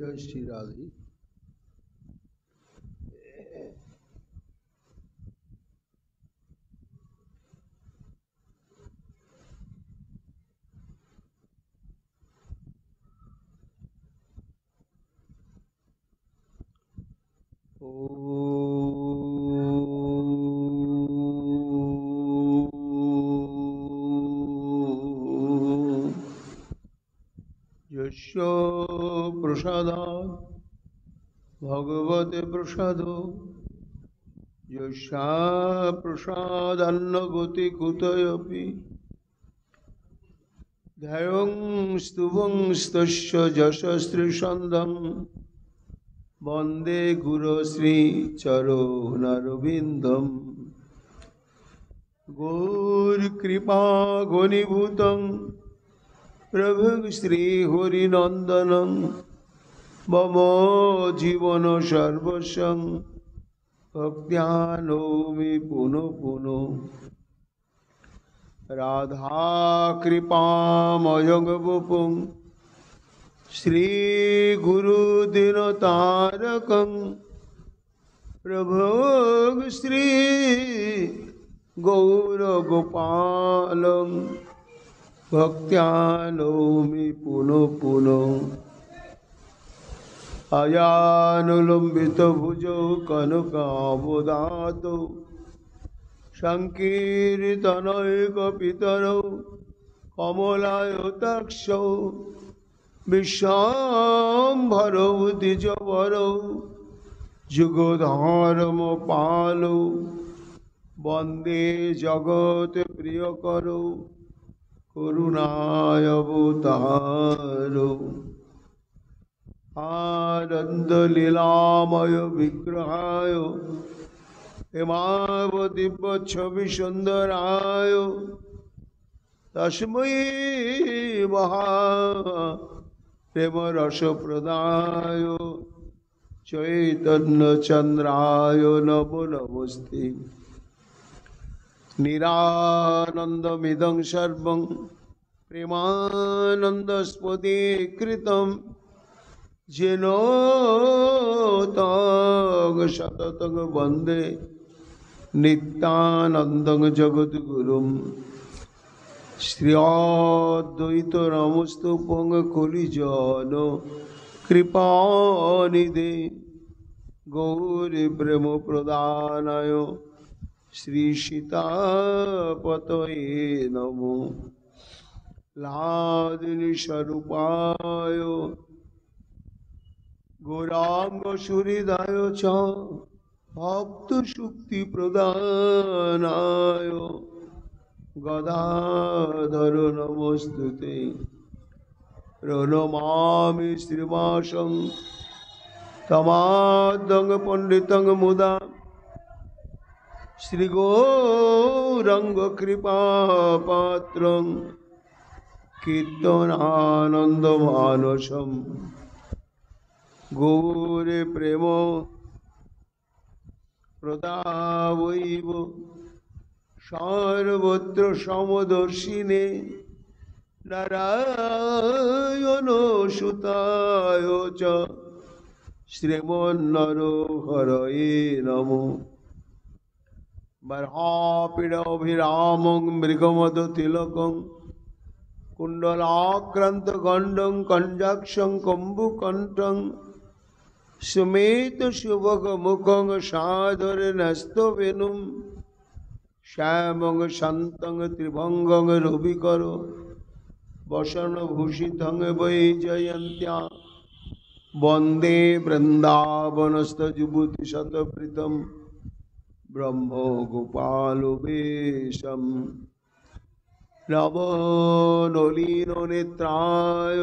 जय श्री राधे। यस्य प्रसादात् भगवते प्रसादो यस्या प्रसादान्न कुतयपि ध्येयं स्तुवं तस्य यशस्त्रिसन्धं वन्दे गुरो श्रीचरणरविन्दं गौरकृपा घनीभूतं प्रभु श्री हरिनंदनं मम जीवन सर्वस्वं भक्त्यानौमि पुनः पुनः राधा कृपामयं वपुं श्री गुरुदिनतारकं प्रभु श्री गौरगोपालं भक्त्यानौमि पुनः पुनः अयानुलंबित भुजौ कनकावदातौ संकीर्तनैकपितरौ कमलायताक्षौ विश्वाम्भरौ द्विजवरौ जुगधर्मपालौ वन्दे जगत्प्रियकरौ करुणावतारौ आनन्दलीलामय विग्रहाय हेमावतीपच्छविसुन्दराय तस्मै महाप्रेमरसप्रदाय चैतन्यचन्द्राय नमो नमस्ते। निरानन्दमिदं सर्वं प्रेमानन्दस्पदीकृतं येन तं सततं वन्दे नित्यानन्दं जगद्गुरुं श्रीअद्वैतनमस्तुभ्यं कलिजन कृपानिधे गौरप्रेमप्रदानाय श्री सीतापतये नमो लादिनी स्वरूपाय गौरांग सुहृदाय च भक्त शुक्ति प्रदानाय गदाधर नमोस्तुते प्रणमामि श्रीवासं तमादं पंडितं मुदा श्री गौरंग कृपापात्रं कीर्तनानन्दमानसं गौरे प्रेम प्रदावैव सर्वत्र समदर्शिने नारायण सुताय च श्रीमन्नरहरये नमो। बर्हापीडाभिरामं मृगमदतिलकं कुण्डलाक्रान्तगण्डं कञ्जाक्षं कम्बुकण्ठं सुमेतशुभगमुखं सादरनस्तवेनुं श्यामं शान्तं त्रिभङ्गं रविकरो वसनभूषितं वैजयन्त्या वन्दे वृन्दावनस्थयुवतिशतप्रीतं ब्रह्म गोपालवेशं नवनलिननेत्राय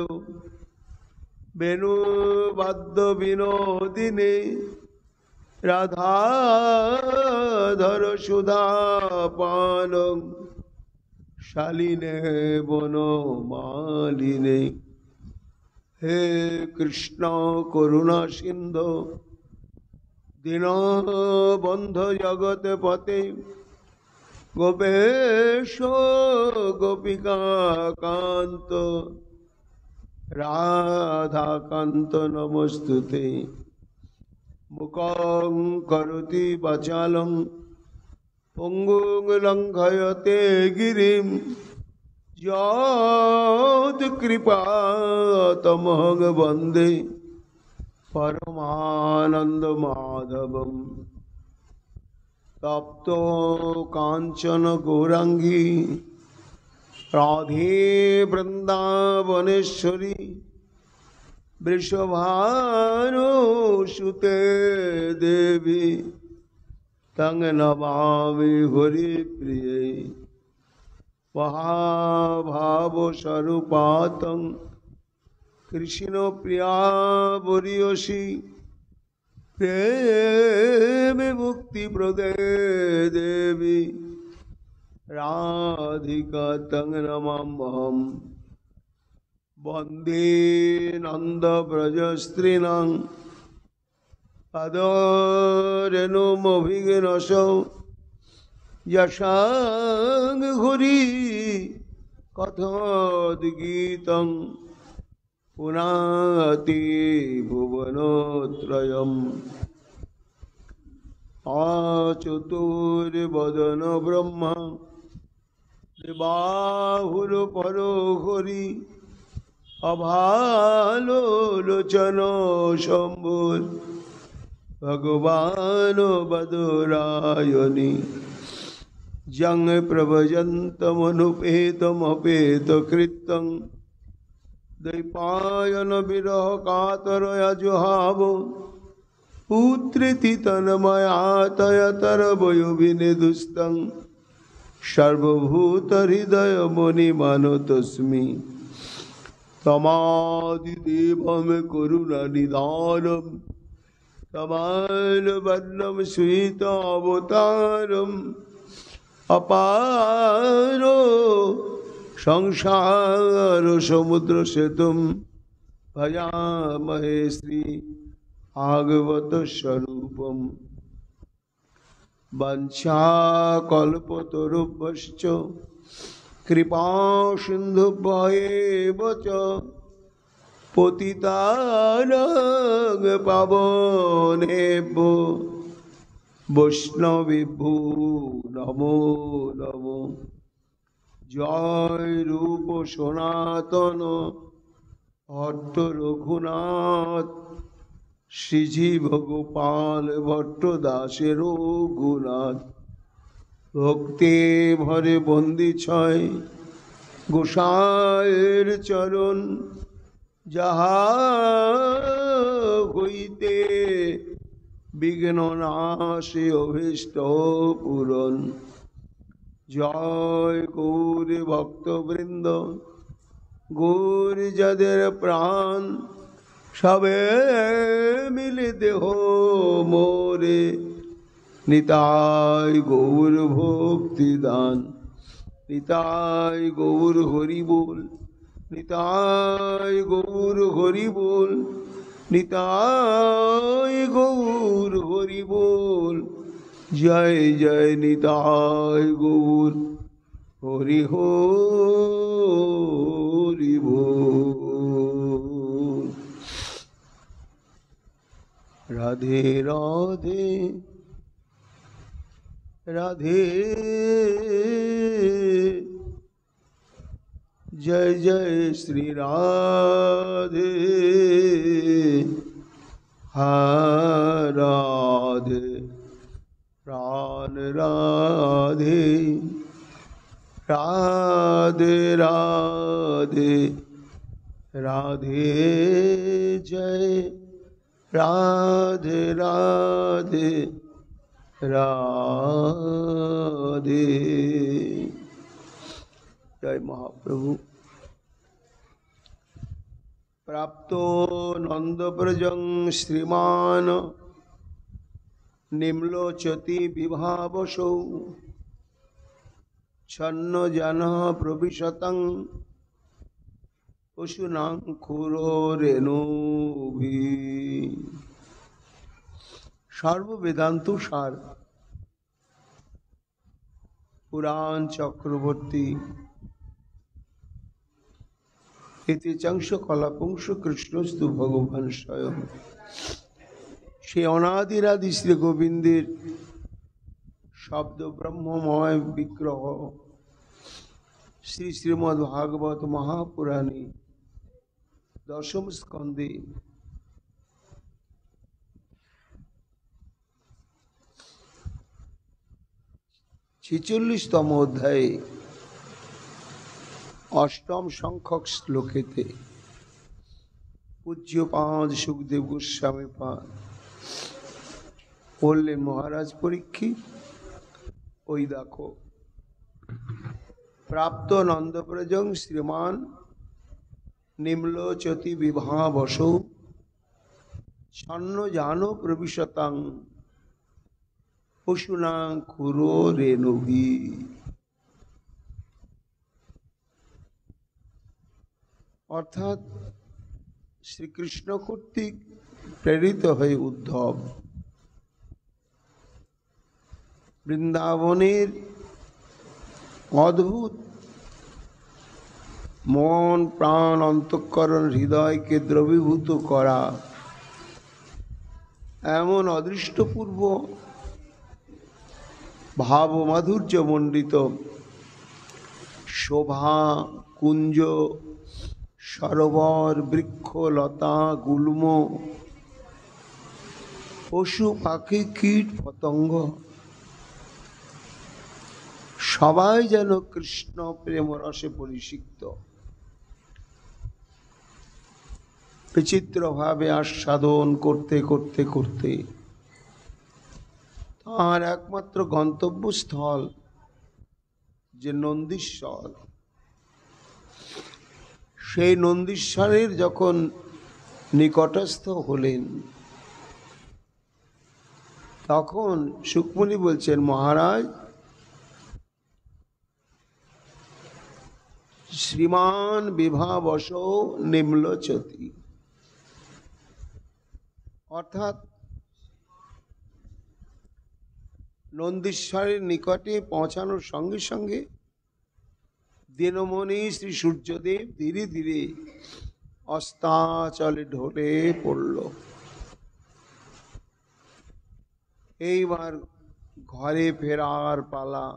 वेणुवाद्यविनोदिने राधाधर सुधापानं शालिने वनमालिने। हे कृष्ण करुणा सिंधु दीनबंधु जगतपते गोपेश गोपिका कांत রাধাকান্ত নমস্তুতে। মুখং করোতি বাচালং পঙ্গুং লঙ্ঘয়তে গিরিম যৎ কৃপাতমহং বন্দে পরমানন্দ মাধবম। তপ্ত কাঞ্চন গৌরাঙ্গী রাধে বৃন্দাবনেশ্বরী বৃষভানুসুতে দেবী তং নমামি হরিপ্রিয়ে। মহাভাব স্বরূপাতং কৃষ্ণ প্রিয়া বরিয়সী প্রেম মুক্তি প্রদে দেবী রাধিকা তং নমাম্যহম। বন্দে নন্দ ব্রজ স্ত্রীণাং আদরেণুমভিঘ্নস যশাং ঘুরি কথোদ্গীতং পুনাতি ভুবনোত্রয়ম। আচতুর্বদন ব্রহ্মা বাহুর পরো হরি অভালোচন শম্ভুর ভগবান বদরায়ণী। যং প্রভজন্তমনুপেতমপেতকৃত্যং দ্বৈপায়ন বিরহ কাতরয়া জুহাব। পুত্রেতি তন্ময়াতয়তরবয়োবিনেদুস্তং সর্বভূত হৃদয় মণিমানতস্মি। তমাদিদেবম করুণানিধানম তমালবর্ণম শ্বেতাবতারম। অপার সংসার সমুদ্র সেতুম ভজামহে শ্রী ভাগবত স্বরূপম। বঞ্চাকল্পতরুভ্যশ্চ কৃপা সিন্ধুভ্যেব চ পতিতানাং পাবনেভ্যো বৈষ্ণবেভ্যো নমো নমো। জয় রূপ সনাতন ভট্ট রঘুনাথ শ্রীজীব গোপাল ভট্ট দাসের রঘুনাথ। ভক্তি ভরে বন্দি ছয় গোসাইয়ের চরণ যাহা হইতে বিঘ্ন নাশে অভীষ্ট পূরণ। জয় গৌর ভক্তবৃন্দ গৌর যাদের প্রাণ সবে মিলে দেহ মোরে নিতাই গৌর ভক্তি দান। নিতাই গৌর হরি বল নিতাই গৌর হরি বল নিতাই গৌর হরি বল। জয় জয় নিতাই গৌর হরি হরি বল। রাধে রাধে রাধে जय जय श्री राधे राधे प्राण राधे राधे राधे राधे जय राधे राधे राधे। जय महाप्रभु। प्राप्तो नंद ब्रजं श्रीमान निम्लोचति विभावसौ छन्न जन प्रविशतं पशूनां खुरो रेणुभि। सर्व वेदांत सार पुराण चक्रवर्ती এতে চাংশ কলাপংশ কৃষ্ণস্তু ভগবান স্বয়ং। সে অনাদিরাদি শ্রী গোবিন্দের শব্দ ব্রহ্মময় বিগ্রহ শ্রী শ্রীমদ্ ভাগবত মহাপুরাণে দশম স্কন্ধে 46তম অধ্যায়ে অষ্টম সংখ্যক শ্লোকেতে পূজ্যপাদ সুখদেব গোস্বামী পাদ বললেন, মহারাজ পরীক্ষিত, ওই দেখো, প্রাপ্ত নন্দব্রজং শ্রীমান নিম্লোচতি বিভাবসৌ ছন্ন জানো প্রবিশতাং পশুনাং খুরো রেণুভি। অর্থাৎ শ্রীকৃষ্ণ কর্তৃক প্রেরিত হয়ে উদ্ধব বৃন্দাবনের অদ্ভুত মন প্রাণ অন্তঃকরণ হৃদয়কে দ্রবীভূত করা এমন অদৃষ্টপূর্ব ভাব মাধুর্য মণ্ডিত শোভা কুঞ্জ সরোবর বৃক্ষ লতা গুল্ম পশু পাখি কীট পতঙ্গ সবাই যেন কৃষ্ণ প্রেম রসে পরিষিক্ত, বিচিত্র ভাবে আস্বাদন করতে করতে করতে তার একমাত্র গন্তব্যস্থল যে নন্দীশ্বর, সেই নন্দীশ্বরের যখন নিকটস্থ হলেন তখন সুকমুনি বলছেন, মহারাজ শ্রীমান বিভাবশ নিম্লোচতি, অর্থাৎ নন্দীশ্বরের নিকটে পৌঁছানোর সঙ্গে সঙ্গে দিনমণি শ্রী সূর্যদেব ধীরে ধীরে অস্তাচলে ঢলে পড়ল। এইবার ঘরে ফেরার পালা।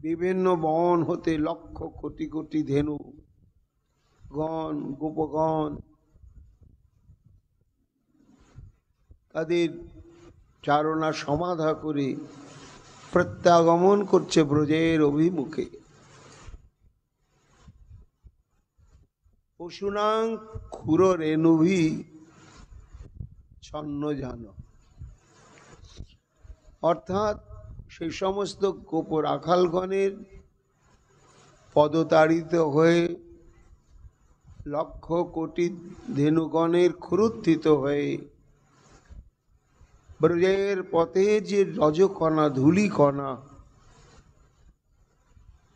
বিভিন্ন বন হতে লক্ষ কোটি কোটি ধেনু গণ গোপগণ তাদের চারণা সমাধা করে প্রত্যাগমন করছে ব্রজের অভিমুখে। পশুনাং খুর রেণুভি ছন্ন জান, অর্থাৎ সেই সমস্ত গোপ রাখালগণের পদতাড়িত হয়ে লক্ষ কোটি ধেনুগণের ক্ষুরুত্থিত হয়ে ব্রজের পথে যে রজকণা ধূলিকণা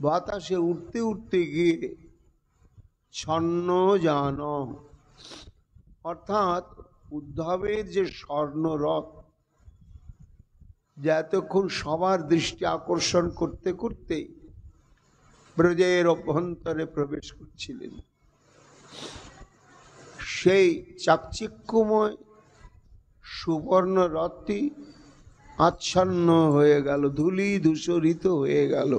বাতাসে উঠতে উঠতে গিয়ে ছন্ন জান, অর্থাৎ উদ্ধবের যে স্বর্ণরথ যা এতক্ষণ সবার দৃষ্টি আকর্ষণ করতে করতে ব্রজের অভ্যন্তরে প্রবেশ করছিলেন, সেই চাকচিক্যময় সুবর্ণ রথটি আচ্ছন্ন হয়ে গেল, ধূলি ধূসরিত হয়ে গেল।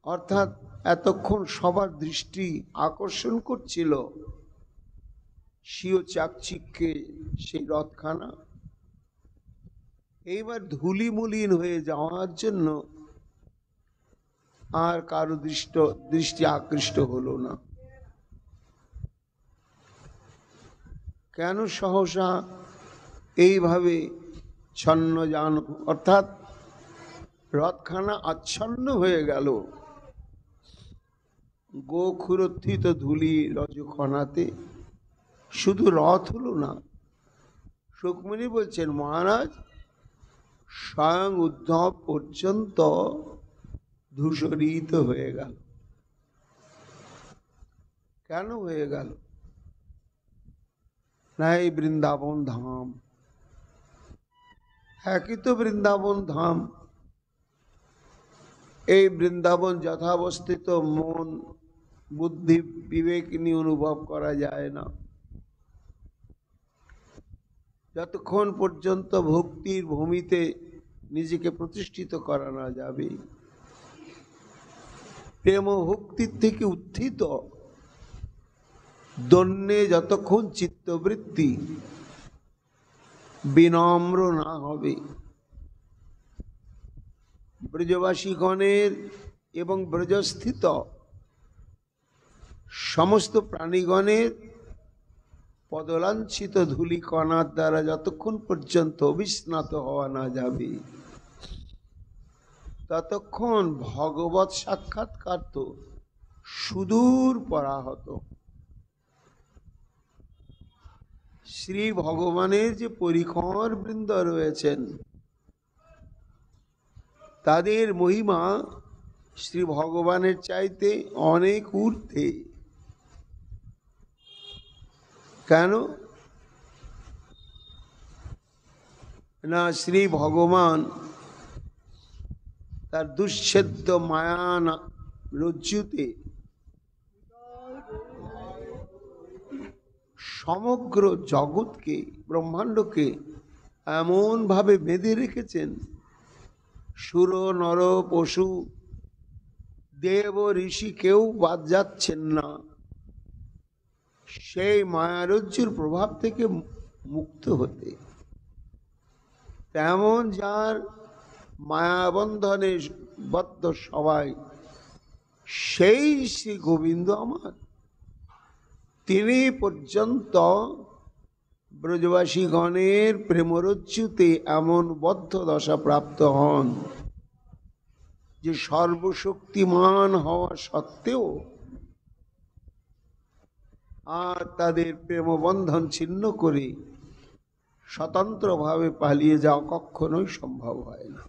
অর্থাৎ এতক্ষণ সবার দৃষ্টি আকর্ষণ করছিল স্বীয় চাকচিক্যে সেই রথখানা, এইবার ধূলিমলিন হয়ে যাওয়ার জন্য আর কারো দৃষ্টি আকৃষ্ট হলো না। কেন সহসা এইভাবে ছন্ন জান, অর্থাৎ রথখানা আচ্ছন্ন হয়ে গেল গোখুরোত্থিত ধূলি রজকণাতে। শুধু রথ হলো না, সুকমুনি বলছেন, মহারাজ স্বয়ং উদ্ধব পর্যন্ত ধূসরিত হয়ে গেল। কেন হয়ে গেল? না, এই বৃন্দাবন ধাম, একই তো বৃন্দাবন ধাম, এই বৃন্দাবন যথাবস্থিত মন বুদ্ধি বিবেক নিয়ে অনুভব করা যায় না যতক্ষণ পর্যন্ত ভক্তির ভূমিতে নিজেকে প্রতিষ্ঠিত করা না যাবে। প্রেম ভক্তির থেকে উত্থিত দন্যে যতক্ষণ চিত্তবৃত্তি বিনম্র না হবে, ব্রজবাসীগণের এবং ব্রজস্থিত সমস্ত প্রাণীগণের পদলাঞ্ছিত ধূলিকণার দ্বারা যতক্ষণ পর্যন্ত অবিস্নাত হওয়া না যাবে ততক্ষণ ভগবৎ সাক্ষাৎকার তো সুদূর পরাহত। শ্রী ভগবানের যে পরিকর বৃন্দ রয়েছেন তাদের মহিমা শ্রী ভগবানের চাইতে অনেক ঊর্ধ্বে। কেন না, শ্রী ভগবান তার দুচ্ছেদ্য মায়া রজ্জুতে সমগ্র জগৎকে ব্রহ্মাণ্ডকে এমন ভাবে বেঁধে রেখেছেন, সুর নর পশু দেব ঋষি কেউ বাদ যাচ্ছেন না সেই মায়ারজ্জুর প্রভাব থেকে মুক্ত হতে। তেমন যার মায়াবন্ধনে বদ্ধ সবাই, সেই শ্রী গোবিন্দ আমার, তিনি পর্যন্ত ব্রজবাসীগণের প্রেমরজ্জুতে এমন বদ্ধ দশা প্রাপ্ত হন যে সর্বশক্তিমান হওয়া সত্ত্বেও আর তাদের প্রেমবন্ধন ছিন্ন করে স্বতন্ত্রভাবে পালিয়ে যাওয়া কখনোই সম্ভব হয় না।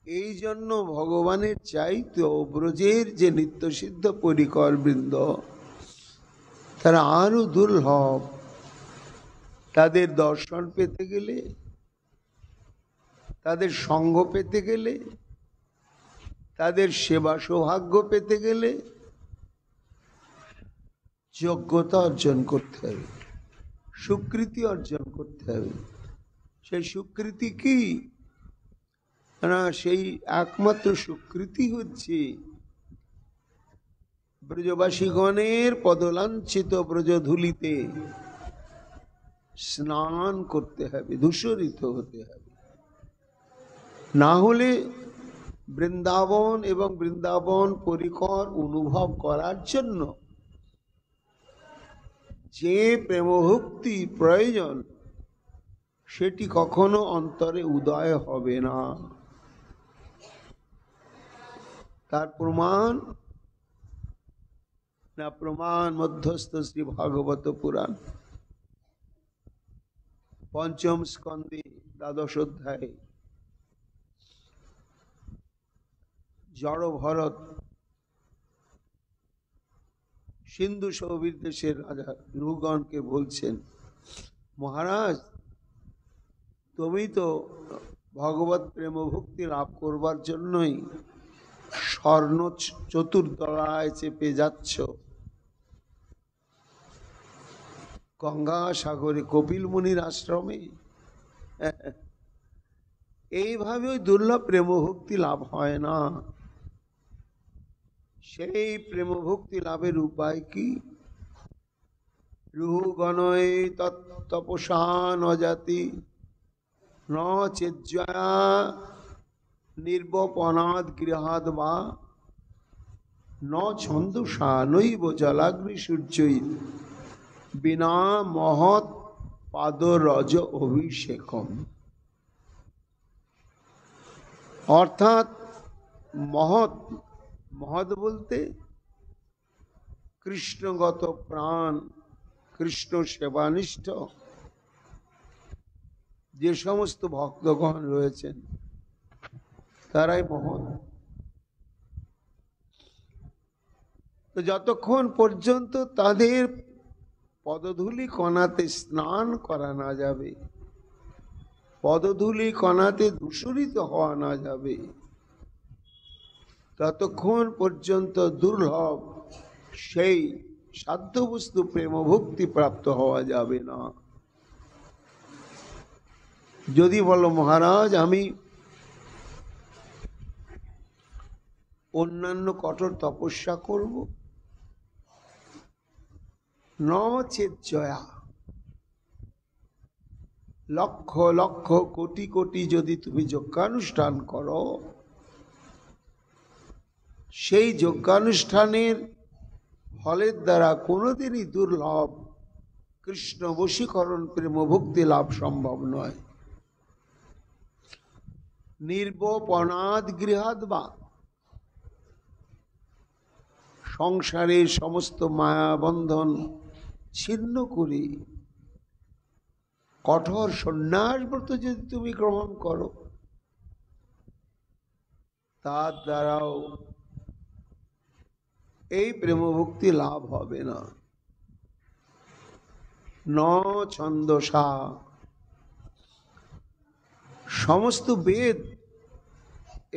এই জন্য ভগবানের চাইতেও ব্রজের যে নিত্যসিদ্ধ পরিকর বৃন্দ তারা আরো দুর্লভ। তাদের দর্শন পেতে গেলে, তাদের সঙ্গ পেতে গেলে, তাদের সেবা সৌভাগ্য পেতে গেলে যোগ্যতা অর্জন করতে হবে, স্বীকৃতি অর্জন করতে হবে। সেই স্বীকৃতি কি না, সেই একমাত্র স্বীকৃতি হচ্ছে ব্রজবাসীগণের পদলাঞ্ছিত ব্রজধূলিতে স্নান করতে হবে, ধূসরিত হতে হবে। না হলে বৃন্দাবন এবং বৃন্দাবন পরিকর অনুভব করার জন্য যে প্রেমভক্তি প্রয়োজন সেটি কখনো অন্তরে উদয় হবে না। তার প্রমাণ না, প্রমাণ মধ্যস্থ শ্রী ভাগবত পুরাণ পঞ্চম স্কন্ধে দ্বাদশ অধ্যায়ে জড় ভরত সিন্ধু সৌবীর দেশের রাজা নৃগণকে বলছেন, মহারাজ তুমি তো ভগবত প্রেম ভক্তি লাভ করবার জন্যই স্বর্ণ চতুর্দলায় চেপে যাচ্ছ, গঙ্গা সাগরে কপিল মুনির আশ্রমে। এইভাবে ওই দুর্লভ প্রেম ভক্তি লাভ হয় না। সেই প্রেম ভক্তি লাভের উপায় কি? রুহগণয় তপসা ন জাতি ন চেজ্জয়া নির্বপনাদ গৃহাদ বা ন ছন্দসা নৈব জলাগ্নি সূর্যই বিনা মহৎ পাদরজ অভিষেকম। অর্থাৎ মহৎ, মহৎ বলতে কৃষ্ণগত প্রাণ, কৃষ্ণ সেবানিষ্ঠ যে সমস্ত ভক্তগণ রয়েছেন তারাই মহৎ। তো যতক্ষণ পর্যন্ত তাদের পদধূলি কণাতে স্নান করা না যাবে পদধূলি কণাতে দূষরিত হওয়া না যাবে, ততক্ষণ পর্যন্ত দুর্লভ সেই সাধ্যবস্তু প্রেম ভক্তি প্রাপ্ত হওয়া যাবে না। যদি বলো মহারাজ আমি অন্যান্য কঠোর তপস্যা করব, ন চেত জয়া, লক্ষ লক্ষ কোটি কোটি যদি তুমি যজ্ঞানুষ্ঠান করো, সেই যজ্ঞানুষ্ঠানের ফলের দ্বারা কোনোদিনই দুর্লভ কৃষ্ণ বশীকরণ প্রেম ভক্তি লাভ সম্ভব নয়। নির্বপনাদ গৃহাদ বা, সংসারের সমস্ত মায়াবন্ধন ছিন্ন করে কঠোর সন্ন্যাস ব্রত যদি তুমি গ্রহণ করো, তার দ্বারাও এই প্রেম ভক্তি লাভ হবে না। ন ছন্দসা, সমস্ত বেদ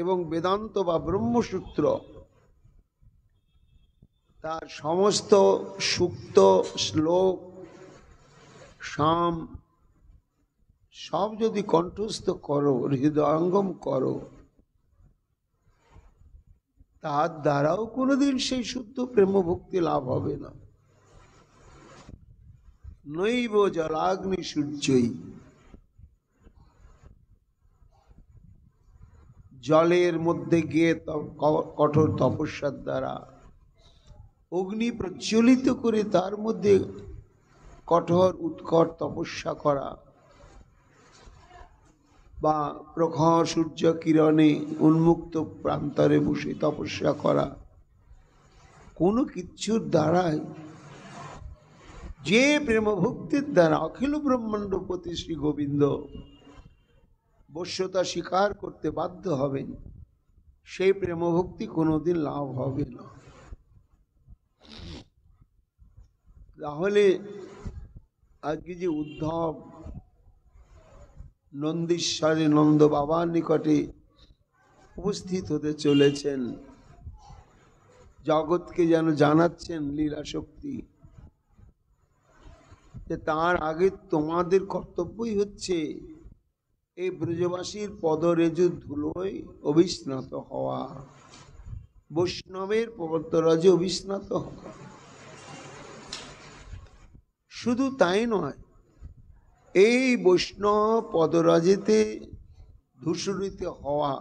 এবং বেদান্ত বা ব্রহ্মসূত্র তার সমস্ত সূক্ত শ্লোক সাম সব যদি কণ্ঠস্থ করো, হৃদয়ঙ্গম করো, তার দ্বারাও কোনোদিন সেই শুদ্ধ প্রেম ভক্তি লাভ হবে না। নৈব জলাগ্নি সূর্যই, জলের মধ্যে গিয়ে কঠোর তপস্যার দ্বারা অগ্নি প্রজ্বলিত করে তার মধ্যে কঠোর উৎকট তপস্যা করা, বা প্রখর সূর্য কিরণে উন্মুক্ত প্রান্তরে বসে তপস্যা করা, কোনো কিছুর দ্বারাই যে প্রেম ভক্তির দ্বারা অখিল ব্রহ্মাণ্ডপতি শ্রী গোবিন্দ বশ্যতা স্বীকার করতে বাধ্য হবেন, সেই প্রেম ভক্তি কোনোদিন লাভ হবে না। তাহলে আজকে যে উদ্ধব নন্দীশ্বরে নন্দ বাবার নিকটে উপস্থিত হতে চলেছেন, জগৎকে যেন জানাচ্ছেন লীলা শক্তি, যে তার আগে তোমাদের কর্তব্যই হচ্ছে এই ব্রজবাসীর পদরেজু ধুলোয় অবিস্নাত হওয়া, বৈষ্ণবের পদরজে অবিস্নাত হওয়া। শুধু তাই নয়, এই বৈষ্ণব পদরাজেতে ধূসরিত হওয়া,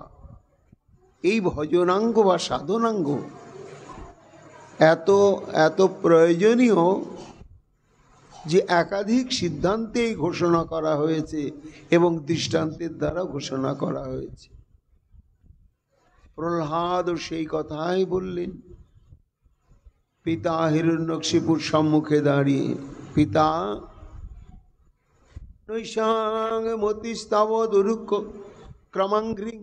এই ভজনাঙ্গ বা সাধনাঙ্গ এত এত প্রয়োজনীয় যে একাধিক সিদ্ধান্তেই ঘোষণা করা হয়েছে এবং দৃষ্টান্তের দ্বারা ঘোষণা করা হয়েছে। প্রহ্লাদ সেই কথাই বললেন পিতা হিরণ্যকশিপুর সম্মুখে দাঁড়িয়ে, পিতা নৈশাং মতিস্তাব দুরুক্ষ ক্রমাঙ্ঘ্রিং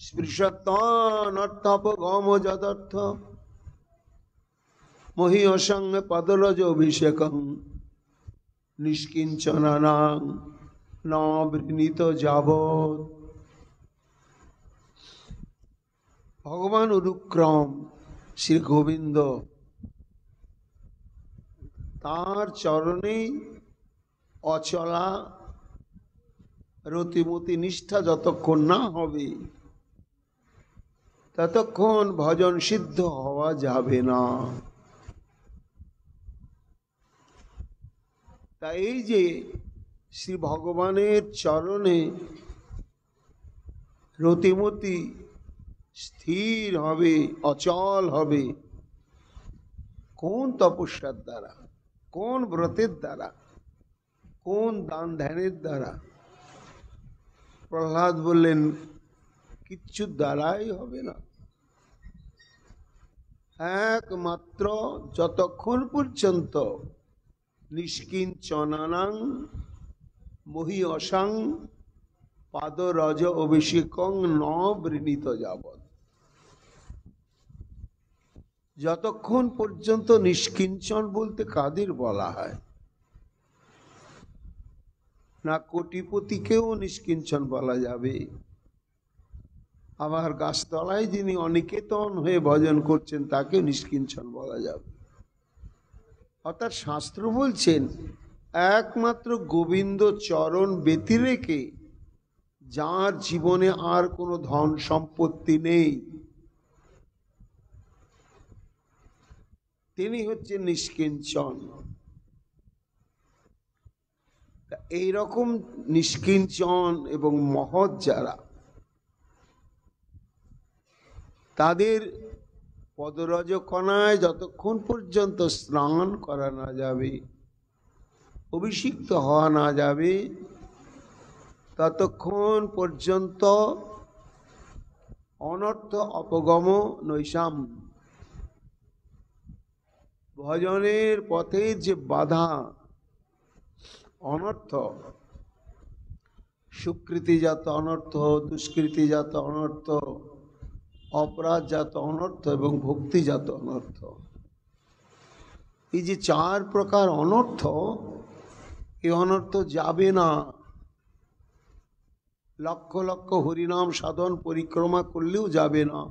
স্পৃশত্তানর্থাপ গম যদর্থ মহীয়সং পদরজ অভিষেকং নিষ্কিঞ্চনানাং ন বৃণীত যাবৎ। ভগবান অনুক্রম শ্রী গোবিন্দ তার চরণে অচলা রতিমতি নিষ্ঠা যতক্ষণ না হবে, ততক্ষণ ভজন সিদ্ধ হওয়া যাবে না। তাই এই যে শ্রী ভগবানের চরণে রতিমতি স্থির হবে, অচল হবে, কোন তপস্যার দ্বারা, কোন ব্রতের দ্বারা, কোন দান ধ্যানের দ্বারা? প্রহ্লাদ বললেন কিচ্ছু দ্বারাই হবে না, একমাত্র যতক্ষণ পর্যন্ত নিষ্কিঞ্চনানাং মহীয়সাং পাদরজ অভিষেকং ন বৃণীত যাবৎ, যতক্ষণ পর্যন্ত নিষ্কিঞ্চন বলতে কাদের বলা হয়? না কোটিপতিকেও নিষ্কিঞ্চন বলা যাবে, আবার গাছতলায় যিনি অনিকেতন হয়ে ভজন করছেন তাকেও নিষ্কিঞ্চন বলা যাবে। অর্থাৎ শাস্ত্র বলছেন একমাত্র গোবিন্দ চরণ ব্যতিরেকে যার জীবনে আর কোনো ধন সম্পত্তি নেই তিনি হচ্ছেন নিষ্কিঞ্চন। এইরকম নিষ্কিঞ্চন এবং মহৎ যারা, তাদের পদরজ কণায় যতক্ষণ পর্যন্ত স্নান করা না যাবে, অভিষিক্ত হওয়া না যাবে, ততক্ষণ পর্যন্ত অনর্থ অপগম নৈশাম, ভজনের পথে যে বাধা, অনর্থ, সুকৃতিজাত অনর্থ, দুষ্কৃতিজাত অনর্থ, অপরাধজাত অনর্থ এবং ভক্তিজাত অনর্থ, এই যে চার প্রকার অনর্থ, এই অনর্থ যাবে না। লক্ষ লক্ষ হরিনাম সাধন পরিক্রমা করলেও যাবে না,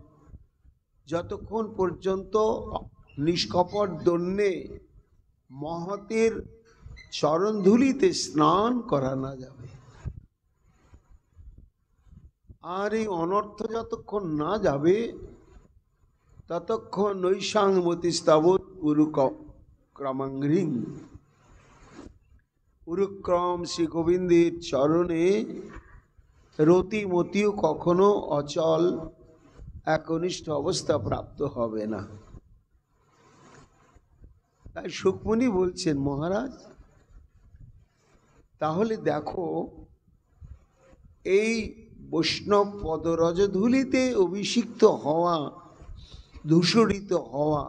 যতক্ষণ পর্যন্ত নিষ্কপট দন্যে মহতের চরণধূলিতে স্নান করা না যাবে। আর এই অনর্থ যতক্ষণ না যাবে ততক্ষণ নৈশাং মতিস্তাবৎ উরুক্রমাঙ্ঘ্রিং, উরুক্রম শ্রী গোবিন্দের চরণে রতিমতিও কখনো অচল একনিষ্ঠ অবস্থা প্রাপ্ত হবে না। তাই সুকমুনি বলছেন, মহারাজ তাহলে দেখো, এই বৈষ্ণব পদরজধূলিতে অভিষিক্ত হওয়া, ধূসরিত হওয়া,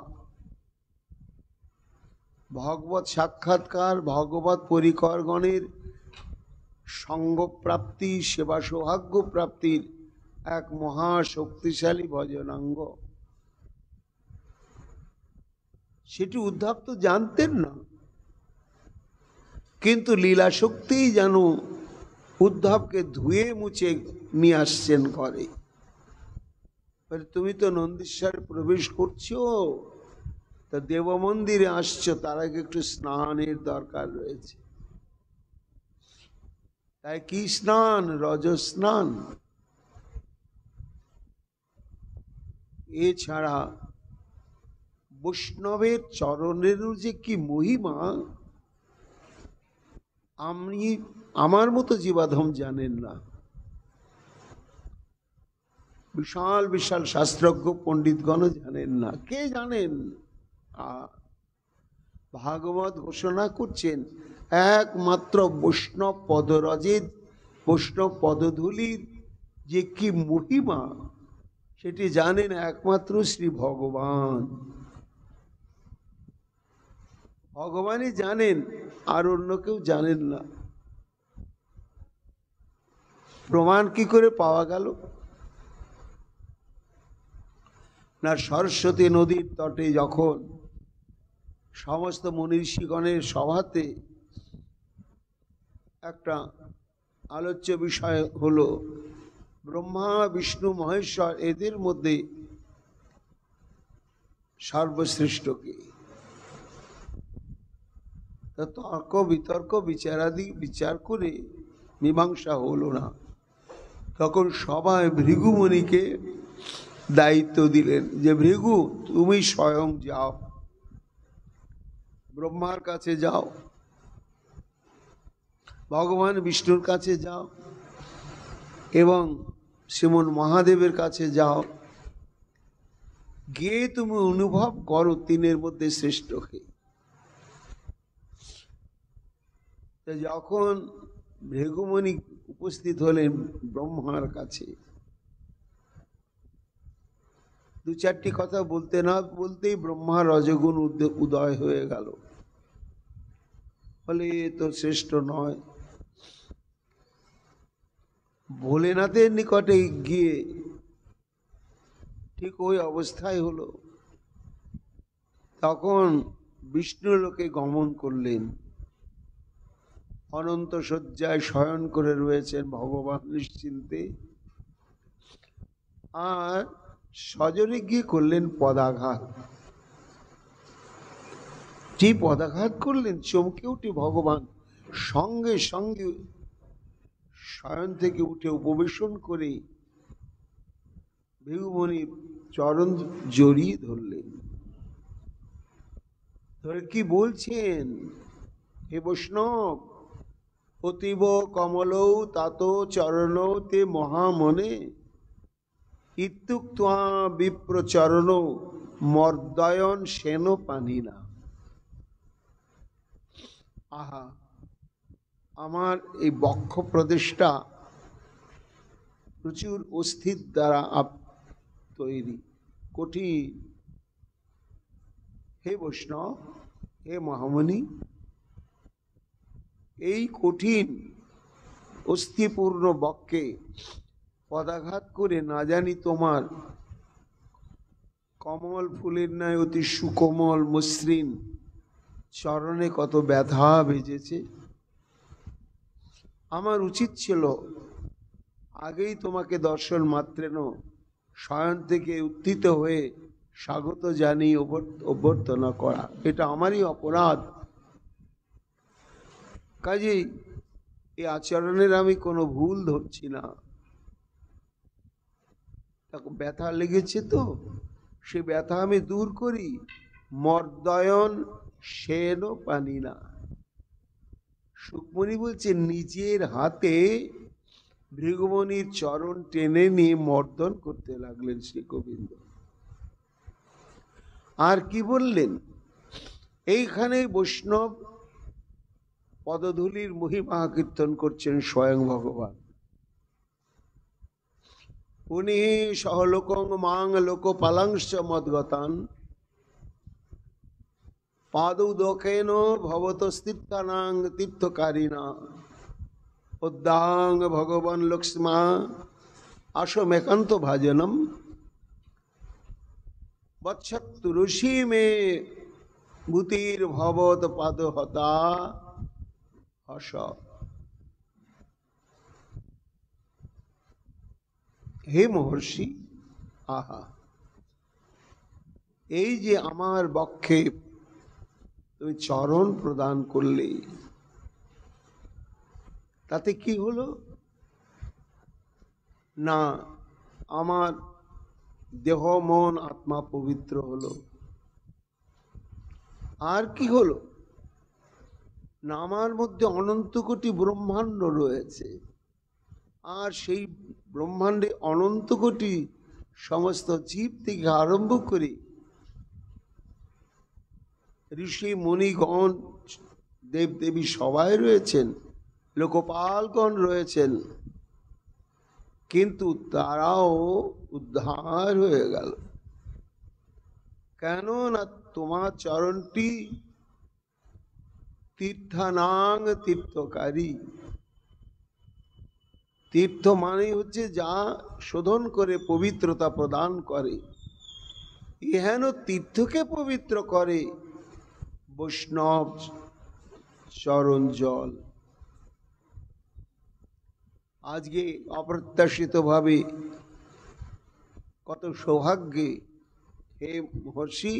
ভগবত সাক্ষাৎকার, ভগবত পরিকরগণের সঙ্গপ্রাপ্তি, সেবা সৌভাগ্য প্রাপ্তির এক মহা শক্তিশালী ভজনাঙ্গ। সেটি উদ্ধব তো জানতেন না, কিন্তু লীলা শক্তিই যেন উদ্ধবকে ধুয়ে মুছে নিয়ে আসছেন ঘরে। তুমি তো নন্দীশ্বরে প্রবেশ করছো, তা দেব মন্দিরে আসছো, তার আগে একটু স্নানের দরকার রয়েছে। তাই কি স্নান? রজ স্নান। এছাড়া বৈষ্ণবের চরণেরও যে কি মহিমা, আমি আমার মতো জীবাধম জানেন না। বিশাল বিশাল শাস্ত্রজ্ঞ পণ্ডিতগণ জানেন না। কে জানেন? ভাগবত ঘোষণা করছেন একমাত্র বৈষ্ণব পদরজের, বৈষ্ণব পদধূলির যে কি মহিমা সেটি জানেন একমাত্র শ্রী ভগবান। ভগবানই জানেন, আর অন্য কেউ জানেন না। প্রমাণ কি করে পাওয়া গেল? না, সরস্বতী নদীর তটে যখন সমস্ত মনীষীগণের সভাতে একটা আলোচ্য বিষয় হলো ব্রহ্মা বিষ্ণু মহেশ্বর এদের মধ্যে সর্বশ্রেষ্ঠ কে, তর্ক বিতর্ক বিচারাদি বিচার করে মীমাংসা হলো না। তখন সবাই ভৃগুমুনিকে দায়িত্ব দিলেন যে ভৃগু তুমি স্বয়ং যাও, ব্রহ্মার কাছে যাও, ভগবান বিষ্ণুর কাছে যাও এবং শ্রীমন মহাদেবের কাছে যাও, গিয়ে তুমি অনুভব করো তিনের মধ্যে শ্রেষ্ঠ কে। যখন ভৃগুমুনি উপস্থিত হলেন ব্রহ্মার কাছে, দু চারটি কথা বলতে না বলতেই ব্রহ্মা রজগুণ উদয় হয়ে গেল। বলে এ তো শ্রেষ্ঠ নয়। ভোলেনাথের নিকটে গিয়ে ঠিক ওই অবস্থায় হলো। তখন বিষ্ণু লোকে গমন করলেন। অনন্ত শয্যায় শয়ন করে রয়েছেন ভগবান নিশ্চিন্তে। আর সজরে গিয়ে করলেন পদাঘাত। যে পদাঘাত করলেন চমকে উঠে ভগবান সঙ্গে সঙ্গে শয়ন থেকে উঠে উপবেশন করে ভৃগুমুনির চরণ জড়িয়ে ধরলেন। ধরে কি বলছেন, হে বৈষ্ণব, অতীব কমলৌ তাত চরণ তে মহামনে ইত্যুক্ত্বা বিপ্রচরণ মর্দয়ন সেন পানিনা। আহা, আমার এই বক্ষ প্রদেশটা প্রচুর অস্থির দ্বারা তৈরি, কঠিন। হে বৈষ্ণব, হে মহামুনি, এই কঠিন অস্থিপূর্ণ বক্ষে পদাঘাত করে না জানি তোমার কমল ফুলের ন্যায় অতি সুকোমল মসৃণ চরণে কত ব্যথা বেজেছে। আমার উচিত ছিল আগেই তোমাকে দর্শন মাত্রেন শয়ন থেকে উত্থিত হয়ে স্বাগত জানিয়ে অভ্যর্থনা করা, এটা আমারই অপরাধ। কাজেই এই আচরণের আমি কোনো ভুল ধরছি না। ব্যথা লেগেছে তো সে ব্যথা আমি দূর করি। মর্দয়ন সেন পানি না। সুকমণি বলছে নিজের হাতে ভৃগুমুনির চরণ টেনে নিয়ে মর্দন করতে লাগলেন শ্রী গোবিন্দ। আর কি বললেন, এইখানে বৈষ্ণব পদধূলির মহিমা কীর্তন করছেন স্বয়ং ভগবান। উনি সহলোকং মাং লোকপালাংশ মদ্গতান পাদৌদকেন ভবতস্তীর্থানাং তীর্থকারিণা উদ্দাং ভগবান লক্ষ্মা আশমেকান্ত ভাজনম বৎসত্তু ঋষি মে ভূতির ভবত পাদহতা হস। হে মহর্ষি, আহা, এই যে আমার বক্ষে তুমি চরণ প্রদান করলে, তাতে কি হলো না, আমার দেহ মন আত্মা পবিত্র হলো। আর কি হলো না, আমার মধ্যে অনন্ত কোটি ব্রহ্মাণ্ড রয়েছে, আর সেই ব্রহ্মাণ্ডে অনন্ত কোটি সমস্ত জীব থেকে আরম্ভ করে ঋষি মুনিগণ দেবদেবী সবাই রয়েছেন, লোকপালগণ রয়েছেন, কিন্তু তারাও উদ্ধার হয়ে গেল। কেন না তোমার চরণটি তীর্থানাং তীর্থকারী। তীর্থ মানে হচ্ছে যা শোধন করে পবিত্রতা প্রদান করে। এহেন তীর্থকে পবিত্র করে বৈষ্ণব চরণ জল। আজকে অপ্রত্যাশিত ভাবে কত সৌভাগ্যে হে মহর্ষি,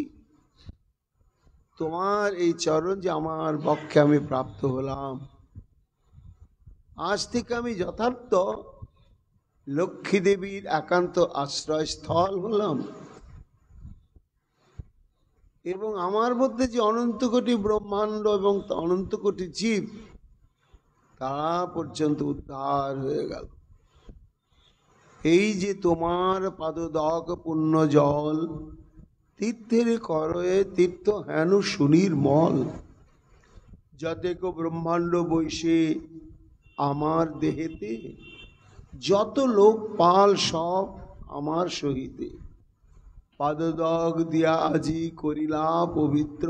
তোমার এই চরণ যে আমার বক্ষে আমি প্রাপ্ত হলাম। আজ থেকে আমি যথার্থ লক্ষ্মী দেবীর একান্ত আশ্রয়স্থল হলাম, এবং আমার মধ্যে যে অনন্ত কোটি ব্রহ্মাণ্ড এবং অনন্ত কোটি জীব, তারা পর্যন্ত উদ্ধার হয়ে গেল। এই যে তোমার পাদদক পুণ্য জল তীর্থের করয়ে তীর্থ হেন সুনির্মল, যতেক ব্রহ্মাণ্ড বৈশে আমার দেহেতে, যত লোক পাল সব আমার সহিতে, পাদদক দিয়া আজি করিলা পবিত্র,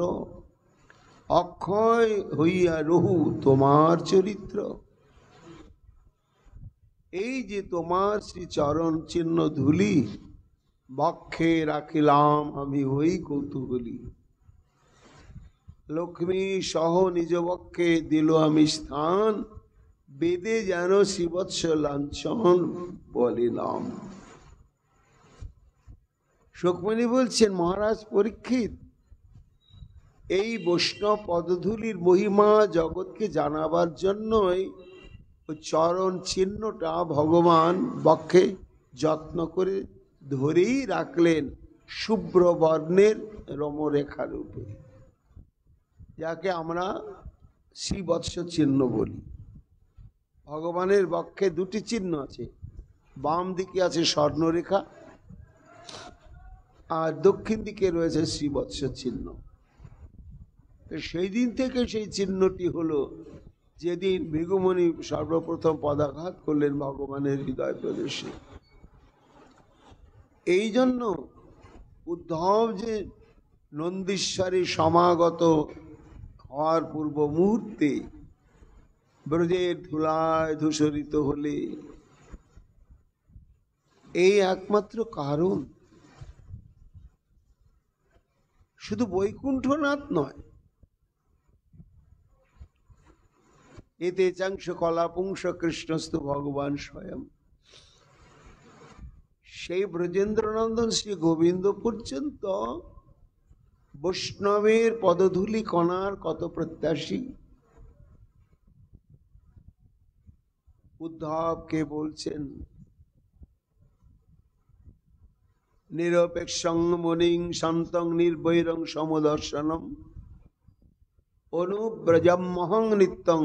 অক্ষয় হইয়া রহু তোমার চরিত্র। এই যে তোমার শ্রী চরণ চিহ্ন ধুলি বক্ষে রাখিলাম আমি হই কৌতূহলী। লক্ষ্মী সহ নিজ পক্ষে দিল আমি স্থান, বেদে যেন শ্রীবৎস লাঞ্ছন বলিলাম। শোকমণি বলছেন, মহারাজ পরীক্ষিত, এই বৈষ্ণব পদধূলির মহিমা জগৎকে জানাবার জন্যই চরণ চিহ্নটা ভগবান বক্ষে যত্ন করে ধরেই রাখলেন শুভ্র বর্ণের রমরেখা রূপে, যাকে আমরা শ্রীবৎস চিহ্ন বলি। ভগবানের বক্ষে দুটি চিহ্ন আছে, বাম দিকে আছে স্বর্ণরেখা আর দক্ষিণ দিকে রয়েছে শ্রীবৎস চিহ্ন। সেই দিন থেকে সেই চিহ্নটি হলো যেদিন ভৃগুমুনি সর্বপ্রথম পদাঘাত করলেন ভগবানের হৃদয় প্রদেশে। এই জন্য উদ্ধব যে নন্দীশ্বরে সমাগত হওয়ার পূর্ব মুহূর্তে ব্রজের ধুলায় ধূসরিত হলে, এই একমাত্র কারণ। শুধু বৈকুণ্ঠনাথ নয়, এতে চাংশ কলাপুংস কৃষ্ণস্তু ভগবান স্বয়ং। সেই ব্রজেন্দ্রনন্দন শ্রী গোবিন্দ পর্যন্ত বৈষ্ণবের পদধূলি কণার কত প্রত্যাশী। উদ্ধবকে বলছেন, নিরপেক্ষং মুনিং শান্তং নির্বৈরং সমদর্শনম অনুব্রজমহং নিত্যং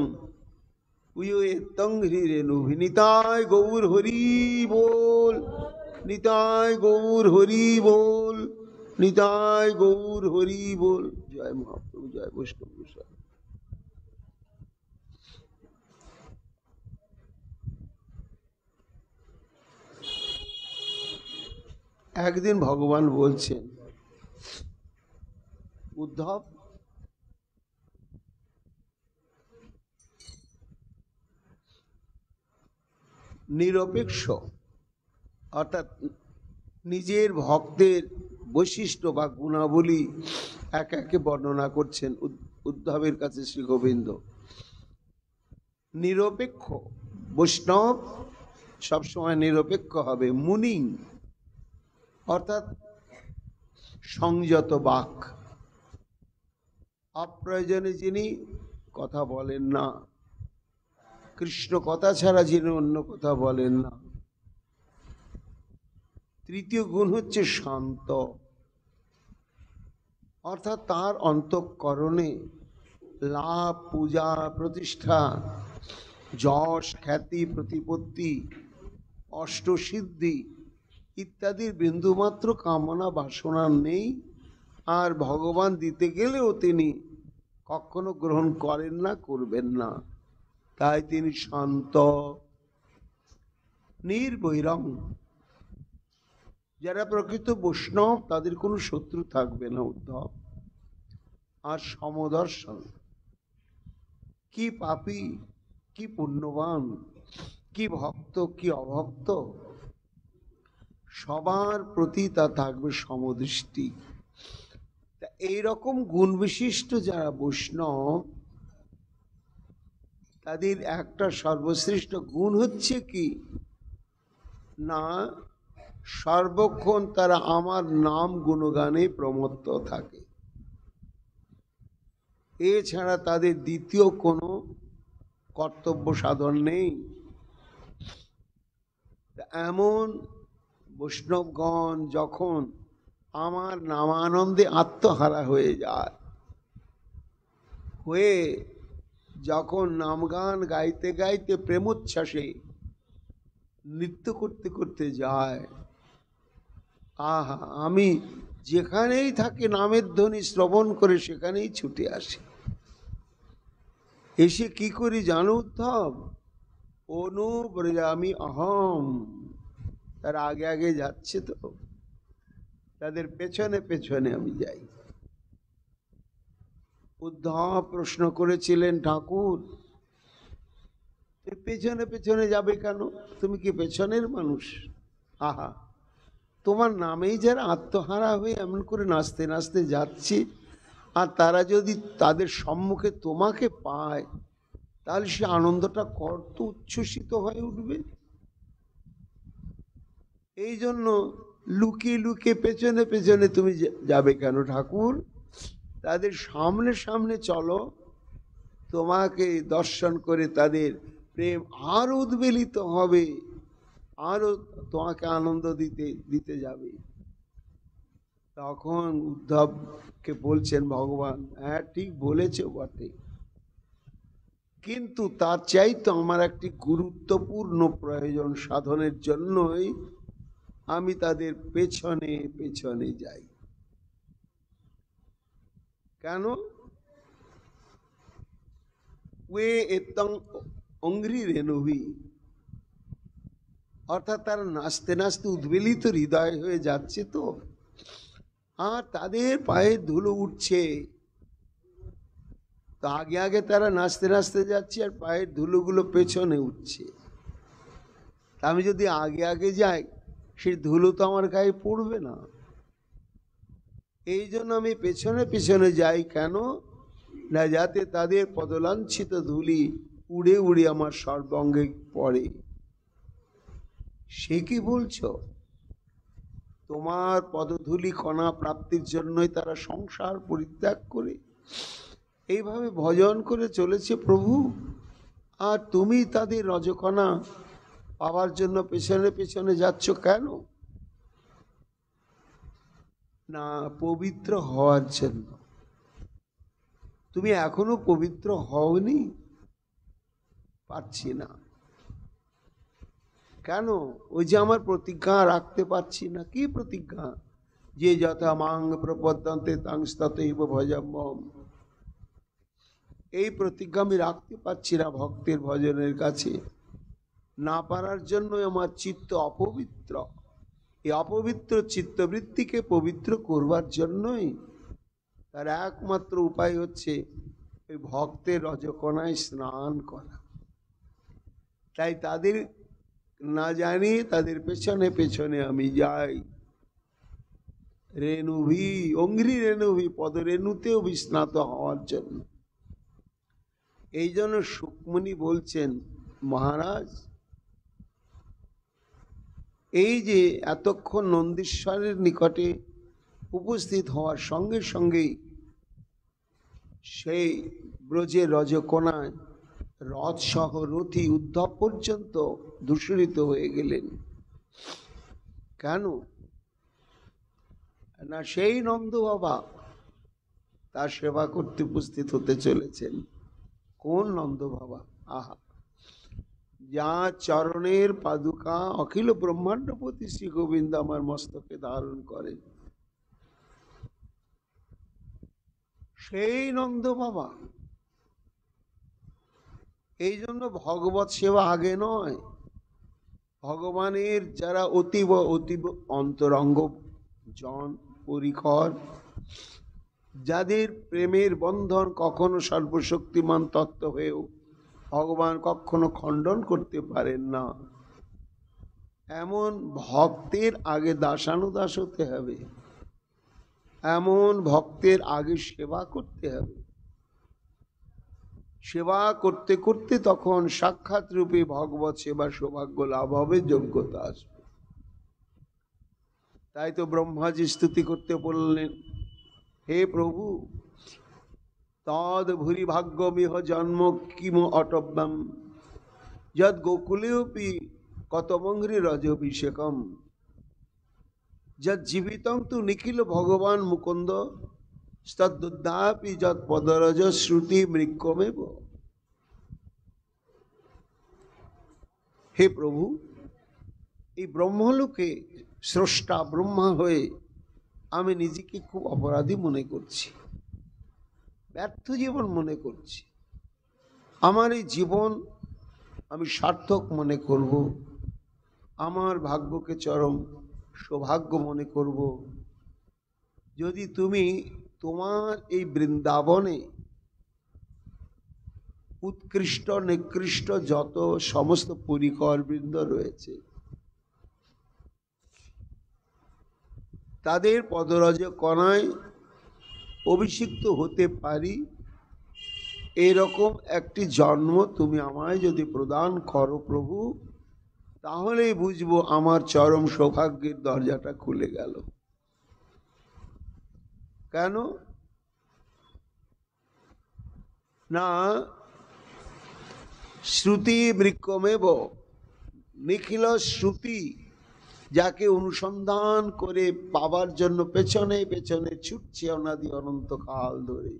উয়ুয়েত্তং হৃরেণু। নিতায় গৌর হরি বল, নিতায় গৌর হরি বল, নিতায় গৌর হরি বল। জয় মহাপ্রভু, জয় বৈষ্ণব গোসাই। একদিন ভগবান বলছেন, উদ্ধব, নিরপেক্ষ অর্থাৎ নিজের ভক্তের বৈশিষ্ট্য বা গুণাবলী এক একে বর্ণনা করছেন উদ্ধবের কাছে শ্রী গোবিন্দ। নিরপেক্ষ বৈষ্ণব সবসময় নিরপেক্ষ হবে। মুনি অর্থাৎ সংযত বাক, অপ্রয়োজনে যিনি কথা বলেন না, কৃষ্ণ কথা ছাড়া যিনি অন্য কথা বলেন না। তৃতীয় গুণ হচ্ছে শান্ত, অর্থাৎ তার অন্তঃকরণে লাভ, পূজা, প্রতিষ্ঠা, যশ, খ্যাতি, প্রতিপত্তি, অষ্টসিদ্ধি ইত্যাদির বিন্দুমাত্র কামনা বাসনা নেই। আর ভগবান দিতে গেলেও তিনি কখনো গ্রহণ করেন না, করবেন না। তাই তিনি শান্ত, নির্বৈরং। যারা প্রকৃত বৈষ্ণব তাদের কোনো শত্রু থাকবে না উদ্ধব। আর সমদর্শন, কি পাপী, কি পুণ্যবান, কি ভক্ত, কি অভক্ত, সবার প্রতি তা থাকবে সমদৃষ্টি। এইরকম গুণ বিশিষ্ট যারা বৈষ্ণব, তাদের একটা সর্বশ্রেষ্ঠ গুণ হচ্ছে কি না, সর্বক্ষণ তারা আমার নাম গুণগানে প্রমত্ত থাকে। এছাড়া তাদের দ্বিতীয় কোনো কর্তব্য সাধন নেই। এমন বৈষ্ণবগণ যখন আমার নামানন্দে আত্মহারা হয়ে যায়, হয়ে যখন নামগান গাইতে গাইতে প্রেমোচ্ছ্বাসে নৃত্য করতে করতে যায়, আহা, আমি যেখানেই থাকি নামের ধ্বনি শ্রবণ করে সেখানেই ছুটে আসি। এসে কি করি জানো উদ্ধব? অনুব্রজামি অহম। তার আগে আগে যাচ্ছে তো, তাদের পেছনে পেছনে আমি যাই। উদ্ধব প্রশ্ন করেছিলেন, ঠাকুর পেছনে পেছনে যাবে কেন? তুমি কি পেছনের মানুষ? আহা, তোমার নামেই যারা আত্মহারা হয়ে এমন করে নাচতে নাচতে যাচ্ছে, আর তারা যদি তাদের সম্মুখে তোমাকে পায় তাহলে সে আনন্দটা কত উচ্ছ্বসিত হয়ে উঠবে। এই জন্য লুকিয়ে লুকিয়ে পেছনে পেছনে তুমি যাবে কেন ঠাকুর? তাদের সামনে সামনে চলো, তোমাকে দর্শন করে তাদের প্রেম আরো উদ্বেলিত হবে, আরো তোমাকে আনন্দ দিতে দিতে যাবে। তখন উদ্ধবকে বলছেন ভগবান, হ্যাঁ ঠিক বলেছ বটে, কিন্তু তার চাইতে আমার একটি গুরুত্বপূর্ণ প্রয়োজন সাধনের জন্যই আমি তাদের পেছনে পেছনে যাই। কেন? ওয়ে এতং অঙ্ঘ্রি রেণুভি, অর্থাৎ তারা নাচতে নাচতে উদ্বেলিত হৃদয় হয়ে যাচ্ছে তো, আর তাদের পায়ে ধুলো উঠছে, তো আগে আগে তারা নাচতে নাচতে যাচ্ছে আর পায়ের ধুলোগুলো পেছনে উঠছে। আমি যদি আগে আগে যাই সেই ধুলো তো আমার গায়ে পড়বে না, এই জন্য আমি পেছনে পেছনে যাই। কেন না, যাতে তাদের পদলাঞ্ছিত ধুলি উড়ে উড়ে আমার সর্বাঙ্গে পড়ে। সে কি বলছো? তোমার পদধূলি কণা প্রাপ্তির জন্যই তারা সংসার পরিত্যাগ করে এইভাবে ভজন করে চলেছে প্রভু, আর তুমি তাদের রজকণা পাওয়ার জন্য পেছনে পেছনে যাচ্ছ কেন? না, পবিত্র হওয়ার জন্য। তুমি এখনো পবিত্র হওনি? পারছি না। কেন? ওই যে আমার প্রতিজ্ঞা রাখতে পারছি না। কি প্রতিজ্ঞা? যে যথা মাং প্রপদ্যন্তে তাংস্ততৈব ভজম্যহম, এই প্রতিজ্ঞা আমি রাখতে পারছি না ভক্তের ভজনের কাছে। না পারার জন্য আমার চিত্ত অপবিত্র। এই অপবিত্র চিত্তবৃত্তিকে পবিত্র করবার জন্যই তার একমাত্র উপায় হচ্ছে এই ভক্তের রজকণায় স্নান করা। তাই তাদের না জানি তাদের পেছনে পেছনে আমি যাই। রেণুভি, অঙ্ঘ্রি রেণুভি, পদরেণুতেও বিস্নাত হওয়ার জন্য। এই জন্য সুকমুনি বলছেন, মহারাজ এই যে এতক্ষণ নন্দীশ্বরের নিকটে উপস্থিত হওয়ার সঙ্গে সঙ্গেই সেই ব্রজের রজকণায় রথ সহ রথী উদ্ধব পর্যন্ত দূষিত হয়ে গেলেন। কেন না, সেই নন্দ বাবা তার সেবা করতে উপস্থিত হতে চলেছেন। কোন নন্দ বাবা? আহা, যার চরণের পাদুকা অখিল ব্রহ্মাণ্ডপতি শ্রী গোবিন্দ আমার মস্তকে ধারণ করেন, সেই নন্দ বাবা। এই জন্য ভগবত সেবা আগে নয়, ভগবানের যারা অতীব অতীব অন্তরঙ্গ জন পরিকর, যাদের প্রেমের বন্ধন কখনো সর্বশক্তিমান তত্ত্ব হয়েও ভগবান কখনো খণ্ডন করতে পারেন না, এমন ভক্তের আগে দাসানুদাস হতে হবে, এমন ভক্তের আগে সেবা করতে হবে। সেবা করতে করতে তখন সাক্ষাৎ রূপে ভগবত সেবা সৌভাগ্য লাভ হবে, যোগ্যতা আসবে। তাই তো ব্রহ্মাজি স্তুতি করতে বললেন, হে প্রভু, তদ ভূরি ভাগ্যমিহ জন্ম কিম অটব্যম যদ গোকুলেপি কতমঙ্ঘ্রি রজভিষেকম যদ জীবিতং তু নিখিল ভগবান মুকুন্দ তদ্দুদ্যাপি যদ পদরজ শ্রুতি মৃক্কমেব। হে প্রভু, এই ব্রহ্মলোকে স্রষ্টা ব্রহ্মা হয়ে আমি নিজেকে খুব অপরাধী মনে করছি, ব্যর্থ জীবন মনে করছি। আমার এই জীবন আমি সার্থক মনে করব, আমার ভাগ্যকে চরম সৌভাগ্য মনে করব যদি তুমি তোমার এই বৃন্দাবনে উৎকৃষ্ট নিকৃষ্ট যত সমস্ত পরিকর বৃন্দ রয়েছে তাদের পদরজ কণায় অভিষিক্ত হতে পারি, এরকম একটি জন্ম তুমি আমায় যদি প্রদান করো প্রভু, তাহলেই বুঝবো আমার চরম সৌভাগ্যের দরজাটা খুলে গেল। কেন না, শ্রুতি বৃক্ষমেব, নিখিল শ্রুতি যাকে অনুসন্ধান করে পাবার জন্য পেছনে পেছনে ছুটছে অনাদি অনন্তকাল ধরে,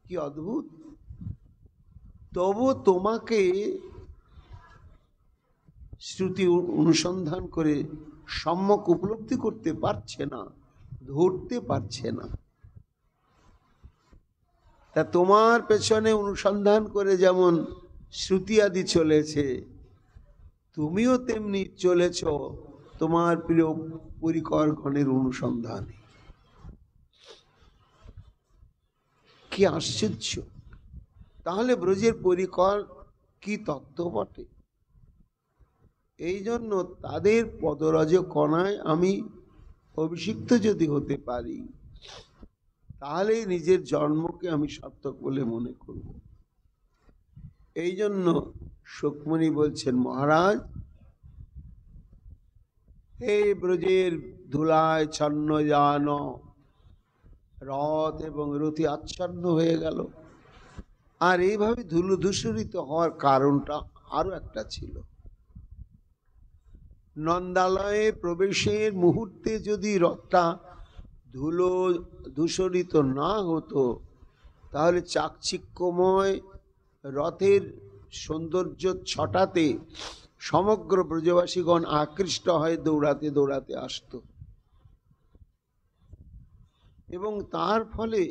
কি অদ্ভুত। তবু তোমাকে শ্রুতি অনুসন্ধান করে সম্যক উপলব্ধি করতে পারছে না, ধরতে পারছে না। তা তোমার পেছনে অনুসন্ধান করে যেমন শ্রুতি আদি চলেছে, তুমিও তেমনি চলেছ তোমার প্রিয় পরিকর গণের অনুসন্ধানে। কি আশ্চর্য! তাহলে ব্রজের পরিকর কি তত্ত্ব বটে। এই জন্য তাদের পদরজ কণায় আমি অভিষিক্ত যদি হতে পারি, তাহলে নিজের জন্মকে আমি সার্থক বলে মনে করব। এই জন্য শুকমুনি বলছেন, মহারাজ, এই ব্রজের ধুলায় ছন্ন যান, রথ এবং রথি আচ্ছন্ন হয়ে গেল। আর এইভাবে ধুলো ধূসরিত হওয়ার কারণটা আরো একটা ছিল। নন্দালয়ে প্রবেশের মুহূর্তে যদি রথটা ধুলো ধূসরিত না হতো, তাহলে চাকচিক্যময় রথের সৌন্দর্য ছটাতে সমগ্র ব্রজবাসীগণ আকৃষ্ট হয়ে দৌড়াতে দৌড়াতে আসতো, এবং তার ফলে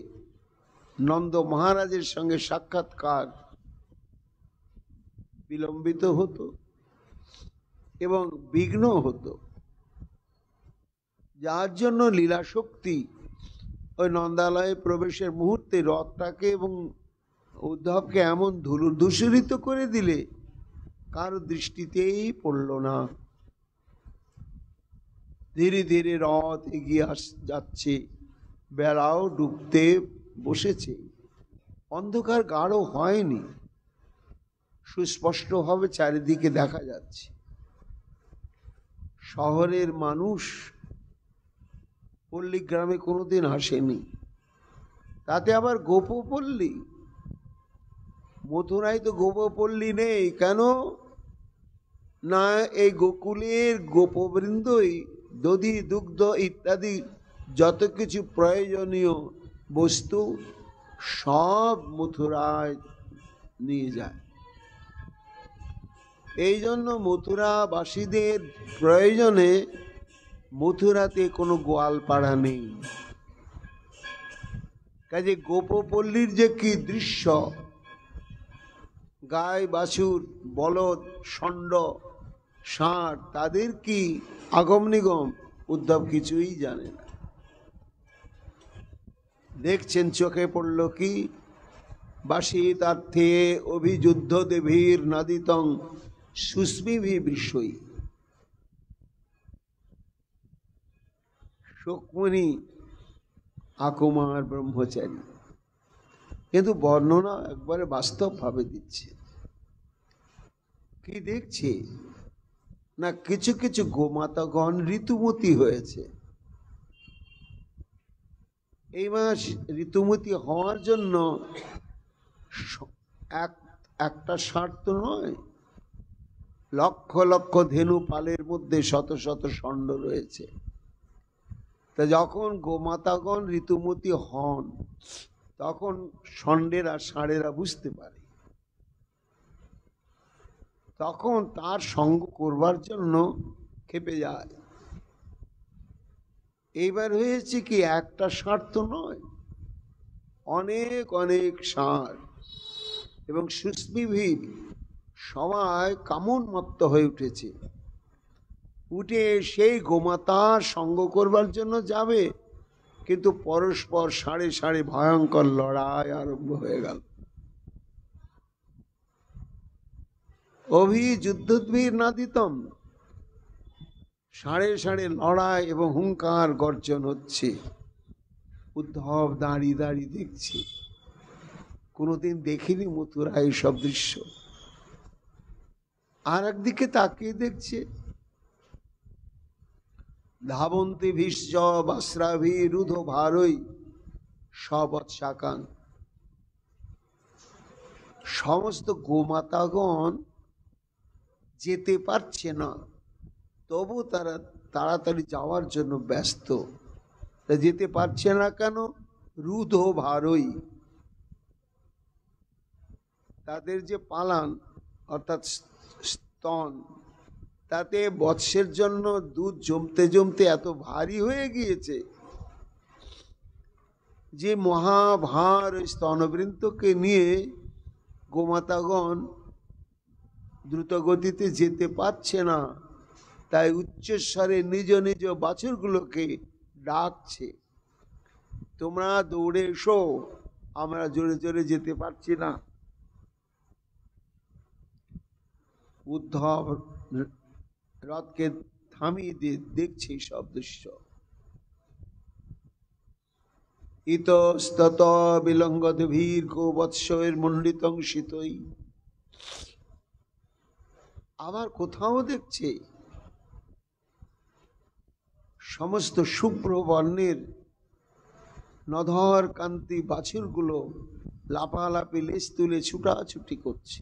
নন্দ মহারাজের সঙ্গে সাক্ষাৎকার বিলম্বিত হতো এবং বিঘ্ন হতো, যার জন্য লীলা শক্তি ওই নন্দালয়ে প্রবেশের মুহূর্তে রথটাকে এবং উদ্ধবকে এমন ধূসরিত করে দিলে কারো দৃষ্টিতেই পড়ল না। ধীরে ধীরে রথ এগিয়ে যাচ্ছে, বেলাও ডুবতে বসেছে, অন্ধকার গাঢ় হয়নি, সুস্পষ্টভাবে চারিদিকে দেখা যাচ্ছে। শহরের মানুষ পল্লী গ্রামে কোনোদিন আসেনি, তাতে আবার গোপপল্লী। মথুরায় তো গোপপল্লী নেই, কেন না এই গোকুলের গোপবৃন্দই দধি দুগ্ধ ইত্যাদি যত কিছু প্রয়োজনীয় বস্তু সব মথুরায় নিয়ে যায়। এই জন্য মথুরাবাসীদের প্রয়োজনে মথুরাতে কোনো গোয়ালপাড়া নেই। কাজে গোপপল্লীর যে কি দৃশ্য, গাই বাছুর বলদ ষণ্ড ষাঁড় তাদের কি আগম নিগম উদ্ধব কিছুই জানে না। দেখছেন চোখে পড়ল কি, বাসিতার্থে অভিযুদ্ধ দেবীর নাদিতং সুস্মিভি বিষয়ী। শুকমুনি আকুমার ব্রহ্মচারী, কিন্তু বর্ণনা একবারে বাস্তব ভাবে দিচ্ছে। কি দেখছে না, কিছু কিছু গোমাতাগণ ঋতুমতী হয়েছে। এইবার ঋতুমতী হওয়ার জন্য একটা শর্ত নয়, লক্ষ লক্ষ ধেনু পালের মধ্যে শত শত ষণ্ড রয়েছে। তা যখন গোমাতাগণ ঋতুমতী হন, তখন ষণ্ডেরা ষাঁড়েরা বুঝতে পারে, তখন তার সঙ্গ করবার জন্য খেপে যায়। এইবার হয়েছে কি, একটা ষাঁড় তো নয়, অনেক অনেক ষাঁড়, এবং সুস্মিভি সবাই কামোন্মত্ত হয়ে উঠেছে। উঠে সেই গোমাতার সঙ্গ করবার জন্য যাবে, কিন্তু পরস্পর ষাঁড়ে ষাঁড়ে ভয়ঙ্কর লড়াই আরম্ভ হয়ে গেল। অভিযুদ্ধদ্বীর নাদিতম, ষাঁড়ে ষাঁড়ে লড়াই এবং হুঙ্কার গর্জন হচ্ছে। উদ্ধব দাঁড়িয়ে দাঁড়িয়ে দেখছে, কোনোদিন দেখিনি মথুরা এইসব দৃশ্য। আর একদিকে তাকিয়ে দেখছে, ধাবন্তি ভীষ্ম বাস্রাভি রুধ ভারই সবৎসাকান, সমস্ত গোমাতাগণ যেতে পারছে না, তবু তারা তাড়াতাড়ি যাওয়ার জন্য ব্যস্ত। তা যেতে পারছে না কেন? রুধ ভারই, তাদের যে পালান অর্থাৎ স্তন, তাতে বৎসের জন্য দুধ জমতে জমতে এত ভারী হয়ে গিয়েছে যে মহাভার স্তনবৃন্তকে নিয়ে গোমাতাগণ দ্রুত গতিতে যেতে পারছে না। তাই উচ্চস্বরে নিজ নিজ বাছুরগুলোকে ডাকছে, তোমরা দৌড়ে এসো, আমরা জোরে জোরে যেতে পারছি না। উদ্ধব রথকে থামিয়ে দিয়ে দেখছে সব দৃশ্য। ইতস্তত বিলঙ্গত ভীর গোবৎসের মণ্ডিতং শীতই, আবার কোথাও দেখছে সমস্ত শুভ্র বর্ণের নধর কান্তি বাছুরগুলো লাপালাপি লেজ তুলে ছুটাছুটি করছে।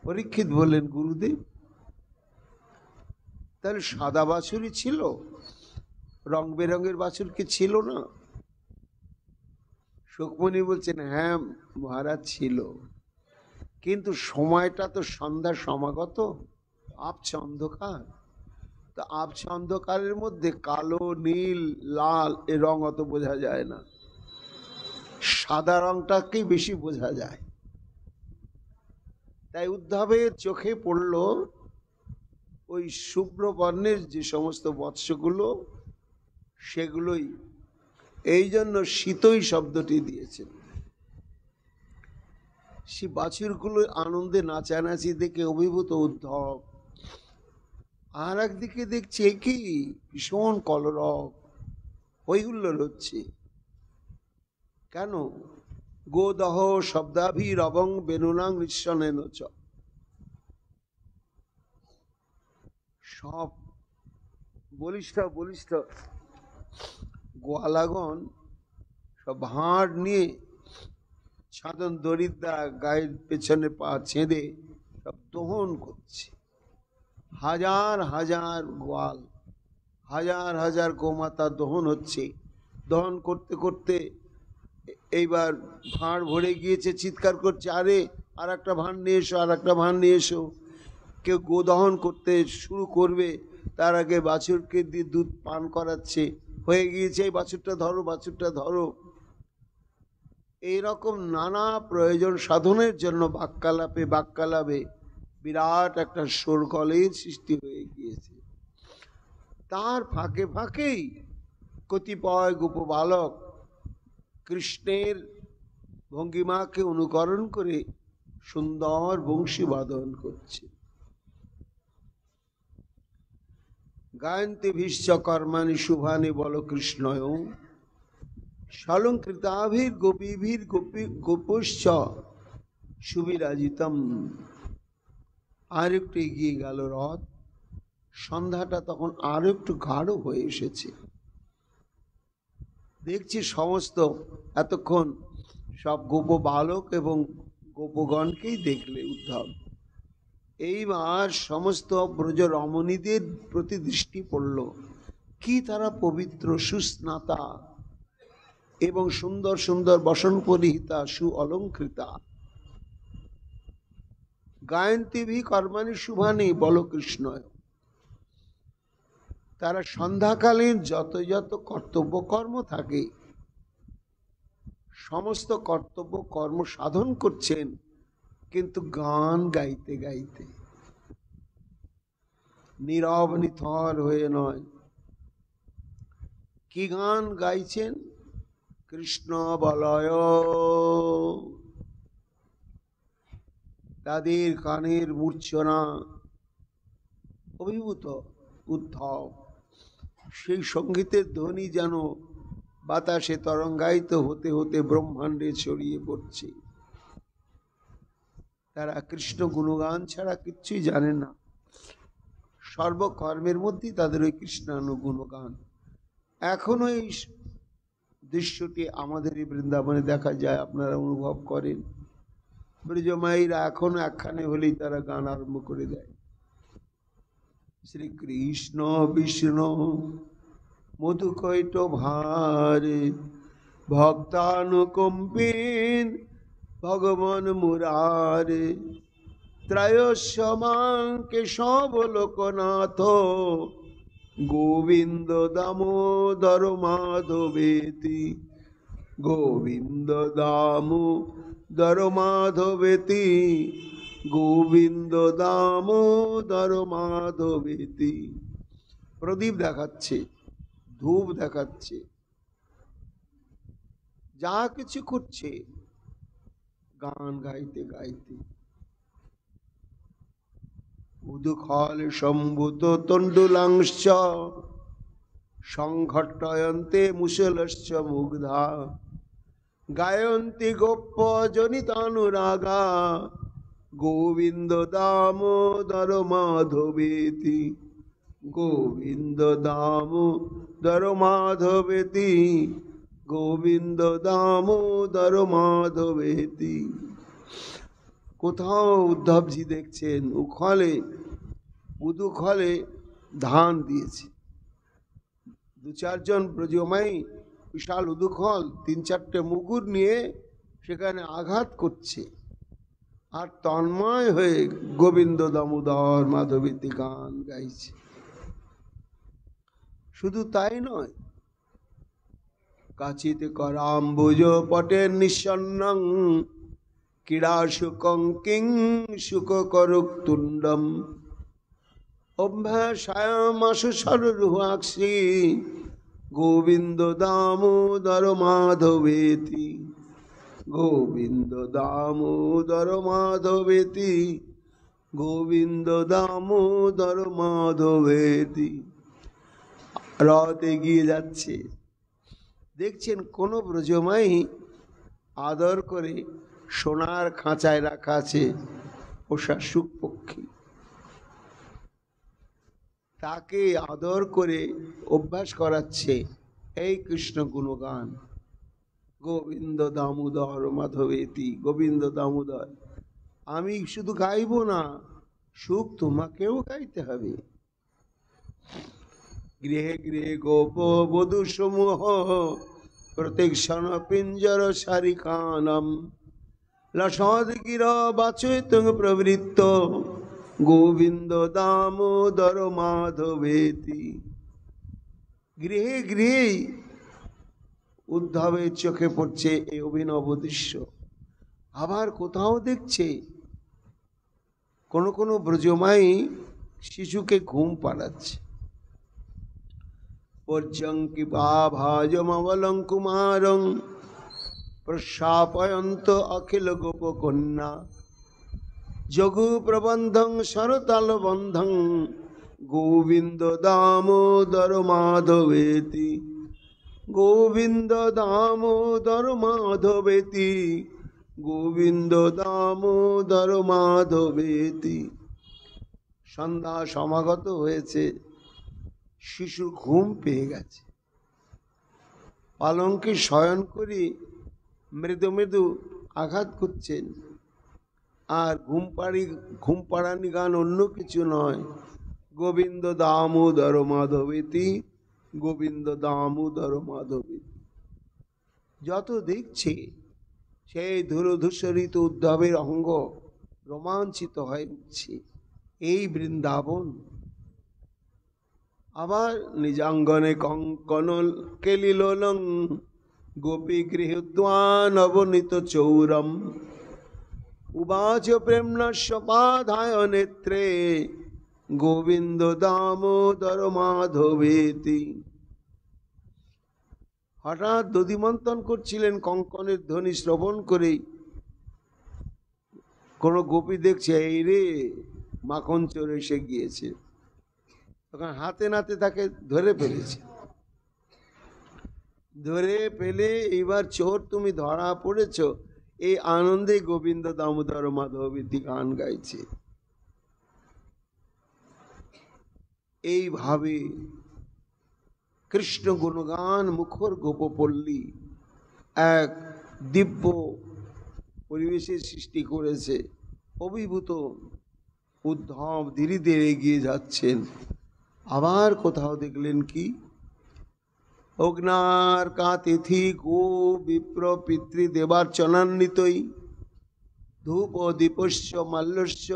পরীক্ষিত বললেন, গুরুদেব তাহলে সাদা বাছুরই ছিল, রং বেরঙের বাছুর কি ছিল না? সুকমণি বলছেন, হ্যাঁ মহারাজ ছিল, কিন্তু সময়টা তো সন্ধ্যা সমাগত, আবছা অন্ধকার। তো আবছা অন্ধকারের মধ্যে কালো নীল লাল এ রং অত বোঝা যায় না, সাদা রংটাকেই বেশি বোঝা যায়। তাই উদ্ধবের চোখে পড়ল ওই শুভ্র বর্ণের যে সমস্ত বৎসগুলো, সেগুলোই। এই জন্য শীতই শব্দটি দিয়েছেন। সে বাছুরগুলো আনন্দে নাচানাচি দেখে অভিভূত উদ্ধব। আর একদিকে দেখছে কি ভীষণ কলরব, হইহুল্লোড় হচ্ছে। কেন? গোদহ শব্দাভিরবং বেনুনাং নিঃসনেন চ, সব বলিষ্ঠ বলিষ্ঠ গোয়ালাগণ সব ভাঁড় নিয়ে সাধন দরিদ্রা গায়ের পেছনে পা ছেঁদে সব দহন করছে। হাজার হাজার গোয়াল, হাজার হাজার গোমাতা দহন হচ্ছে। দহন করতে করতে এইবার ভাঁড় ভরে গিয়েছে, চিৎকার করছে, আরে আর একটা ভাঁড় নিয়ে এসো, আর একটা ভাঁড় নিয়ে এসো। কেউ গোদহন করতে শুরু করবে, তার আগে বাছুরকে দিয়ে দুধ পান করাচ্ছে। হয়ে গিয়েছে, এই বাছুরটা ধরো, বাছুরটা ধরো। এইরকম নানা প্রয়োজন সাধনের জন্য বাক্যালাপে বিরাট একটা শোরগোলের সৃষ্টি হয়ে গিয়েছে। তার ফাঁকে ফাঁকেই কতিপয় গোপবালক কৃষ্ণের ভঙ্গিমাকে অনুকরণ করে সুন্দর বংশী বাদন করছে। গায়ন্তি ভীষ্ম কর্মাণি শুভানি বল কৃষ্ণয়, সলঙ্কৃতাভির গোপীভির গোপস্য সুবিরাজিতম। আর একটু এগিয়ে গেল রথ। সন্ধ্যাটা তখন আরো একটু গাঢ় হয়ে এসেছে। দেখছি সমস্ত এতক্ষণ সব গোপ বালক এবং গোপগণকেই দেখলে উদ্ধব। এইবার সমস্ত ব্রজ রমণীদের প্রতি দৃষ্টি পড়ল। কি তারা পবিত্র, সুস্নাতা এবং সুন্দর সুন্দর বসন পরিহিতা, সু অলঙ্কৃতা। গায়ন্তী ভি কর্মাণি শুভানি বল কৃষ্ণ। তারা সন্ধ্যাকালীন যত যত কর্তব্য কর্ম থাকে, সমস্ত কর্তব্য কর্ম সাধন করছেন, কিন্তু গান গাইতে গাইতে, নীরব নিথর হয়ে নয়। কি গান গাইছেন? কৃষ্ণ বলয়। তাদের কানের মূর্ছনা। অভিভূত উদ্ধব সেই সঙ্গীতের ধ্বনি যেন বাতাসে তরঙ্গায়িত হতে হতে ব্রহ্মাণ্ডে ছড়িয়ে পড়ছে। তারা কৃষ্ণ গুণগান ছাড়া কিচ্ছুই জানে না। সর্বকর্মের মধ্যেই তাদের ওই কৃষ্ণানুগুণগান। এখনো এই দৃশ্যটি আমাদের এই বৃন্দাবনে দেখা যায়, আপনারা অনুভব করেন। ব্রজমায়ীরা এখনো একখানে হলেই তারা গান আরম্ভ করে দেয়। শ্রীকৃষ্ণ বিষ্ণু মধুকৈট ভারে ভক্তানুকম্পিন ভগবান মুরারে ত্রয়স্যমাং কেশব লোকনাথ গোবিন্দ দামোদর মাধবেতি গোবিন্দ দামোদর মাধবেতি গোবিন্দ দামোদর মাধবেতি। প্রদীপ দেখাচ্ছে, ধূপ দেখাচ্ছে, যা কিছু করছে গান গাইতে গাইতে। উদুখল সম্ভূত তণ্ডুলাংশ সংঘটয়ন্তে মুসলশ্চ মুগ্ধা গায়ন্তি গোপ্য জনিতানুরাগা গোবিন্দ দামোদর মাধবেতি গোবিন্দ দামোদর মাধবেতি গোবিন্দ দামোদর মাধবেতি। কোথাও উদ্ধবজি দেখছেন উদুখলে ধান দিয়েছে, দু চারজন ব্রজমায়ী বিশাল উদুখল 3-4টে মুগুর নিয়ে সেখানে আঘাত করছে আর তন্ময় হয়ে গোবিন্দ দামোদর মাধবেতি গান গাইছে। শুধু তাই নয়, কাচিতে করাম্বুজ পটের নিঃসন্নং ক্রীড়া শুকং কিং শুক করুক তুণ্ডম অভ্যাসায়ামাশু সরুহাক্ষী গোবিন্দ দামোদর মাধবেতি গোবিন্দ দামোদর মাধবেতি গোবিন্দ দামোদর মাধবেতি। রথ এগিয়ে যাচ্ছে, দেখছেন কোন ব্রজমায়ী আদর করে সোনার খাঁচায় রাখা আছে পোষা সুখ পক্ষী, তাকে আদর করে অভ্যাস করাচ্ছে এই কৃষ্ণ গুণগান গোবিন্দ দামোদর মাধবেতি গোবিন্দ দামোদর। আমি শুধু গাইব না, সুখ তোমাকেও গাইতে হবে। গৃহে গৃহে গোপ বধূ সমূহ প্রতীক্ষণ পিঞ্জর সারিকানম লসদ গির বাচয়িতুং প্রবৃত্ত গোবিন্দ দামোদর মাধবেতি। গৃহে গৃহে উদ্ধবের চোখে পড়ছে এই অভিনব দৃশ্য। আবার কোথাও দেখছে কোন কোন ব্রজমায়ী শিশুকে ঘুম পাড়াচ্ছে। পর্যঙ্কি ভাজমবলং কুমারং প্রশাপয়ন্ত অখিল গোপকন্যা যোগু প্রবন্ধং সরতাল বন্ধং গোবিন্দ দামোদর মাধবেতি গোবিন্দ দামোদর মাধবেতি গোবিন্দ দামোদর মাধবেতি। সন্ধ্যা সমাগত হয়েছে, শিশু ঘুম পেয়ে গেছে। পালঙ্কে শয়ন করে মৃদু মৃদু আঘাত করছেন, আর ঘুম পাড়ানি গান অন্য কিছু নয়, গোবিন্দ দামোদর মাধবেতি গোবিন্দ দামোদর মাধবেতি। যত দেখছে সেই ধুলোধূসরিত উদ্ধবের অঙ্গ রোমাঞ্চিত হয়ে উঠছে। এই বৃন্দাবন। আবার নিজাঙ্গনে কঙ্কন কেলিলোলং গোপী গৃহদ্বান অবনীত চৌরম উবাচ প্রেমনস্যপাধায় নেত্রে গোবিন্দ দামোদর মাধবেতি। হঠাৎ দধিমন্থন করছিলেন, কঙ্কনের ধ্বনি শ্রবণ করেই কোন গোপী দেখছে এই রে মাখন চোর এসে গিয়েছে, তখন হাতে নাতে তাকে ধরে ফেলেছে। ধরে ফেলে এইবার চোর তুমি ধরা পড়েছ, এই আনন্দে গোবিন্দ দামোদর মাধব ইতি গান গাইছে। এইভাবে কৃষ্ণ গুণগান মুখর গোপপল্লী এক দিব্য পরিবেশের সৃষ্টি করেছে। অভিভূত উদ্ধব ধীরে ধীরে এগিয়ে যাচ্ছেন। আবার কোথাও দেখলেন কি, অগ্নার কাতিথি গো বিপ্র পিতৃ দেবার্চনান্বিতই ধূপ দীপস্য মাল্যস্য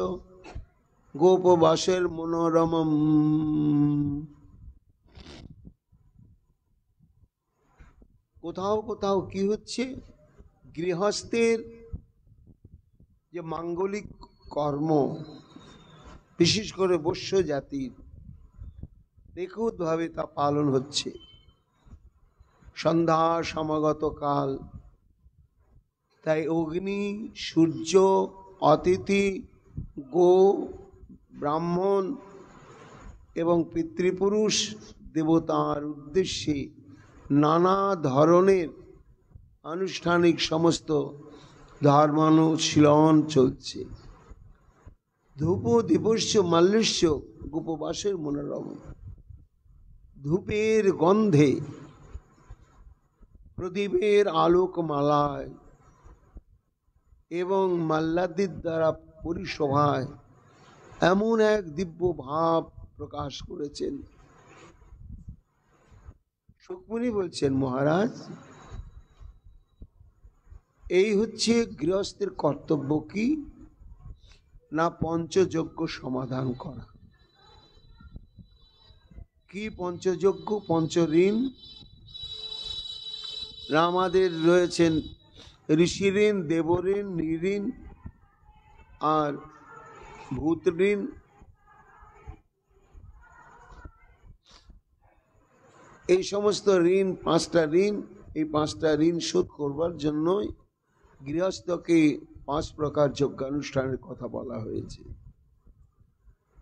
গোপবাসের মনোরমম। কোথাও কোথাও কি হচ্ছে, গৃহস্থের যে মাঙ্গলিক কর্ম, বিশেষ করে বৈশ্য জাতির নিখুঁতভাবে তা পালন হচ্ছে। সন্ধ্যা সমাগত কাল, তাই অগ্নি, সূর্য, অতিথি, গো, ব্রাহ্মণ এবং পিতৃপুরুষ দেবতার উদ্দেশ্যে নানা ধরনের আনুষ্ঠানিক সমস্ত ধর্মানুশীলন চলছে। ধূপ দীপস্য মাল্যস্য গোপবাসের মনোরম। ধূপের গন্ধে, প্রদীপের আলোকমালায় এবং মাল্লাদির দ্বারা পরিশোভায় এমন এক দিব্য ভাব প্রকাশ করেছেন। সুকমুনি বলছেন, মহারাজ, এই হচ্ছে গৃহস্থের কর্তব্য কি না পঞ্চযজ্ঞ সমাধান করা। কি পঞ্চযজ্ঞ? পঞ্চঋণ। আমাদের রয়েছেন ঋষি ঋণ, দেবঋণ, নৃঋণ আর ভূত ঋণ। এই সমস্ত ঋণ, পাঁচটা ঋণ, এই পাঁচটা ঋণ শোধ করবার জন্যই গৃহস্থকে 5 প্রকার যজ্ঞানুষ্ঠানের কথা বলা হয়েছে।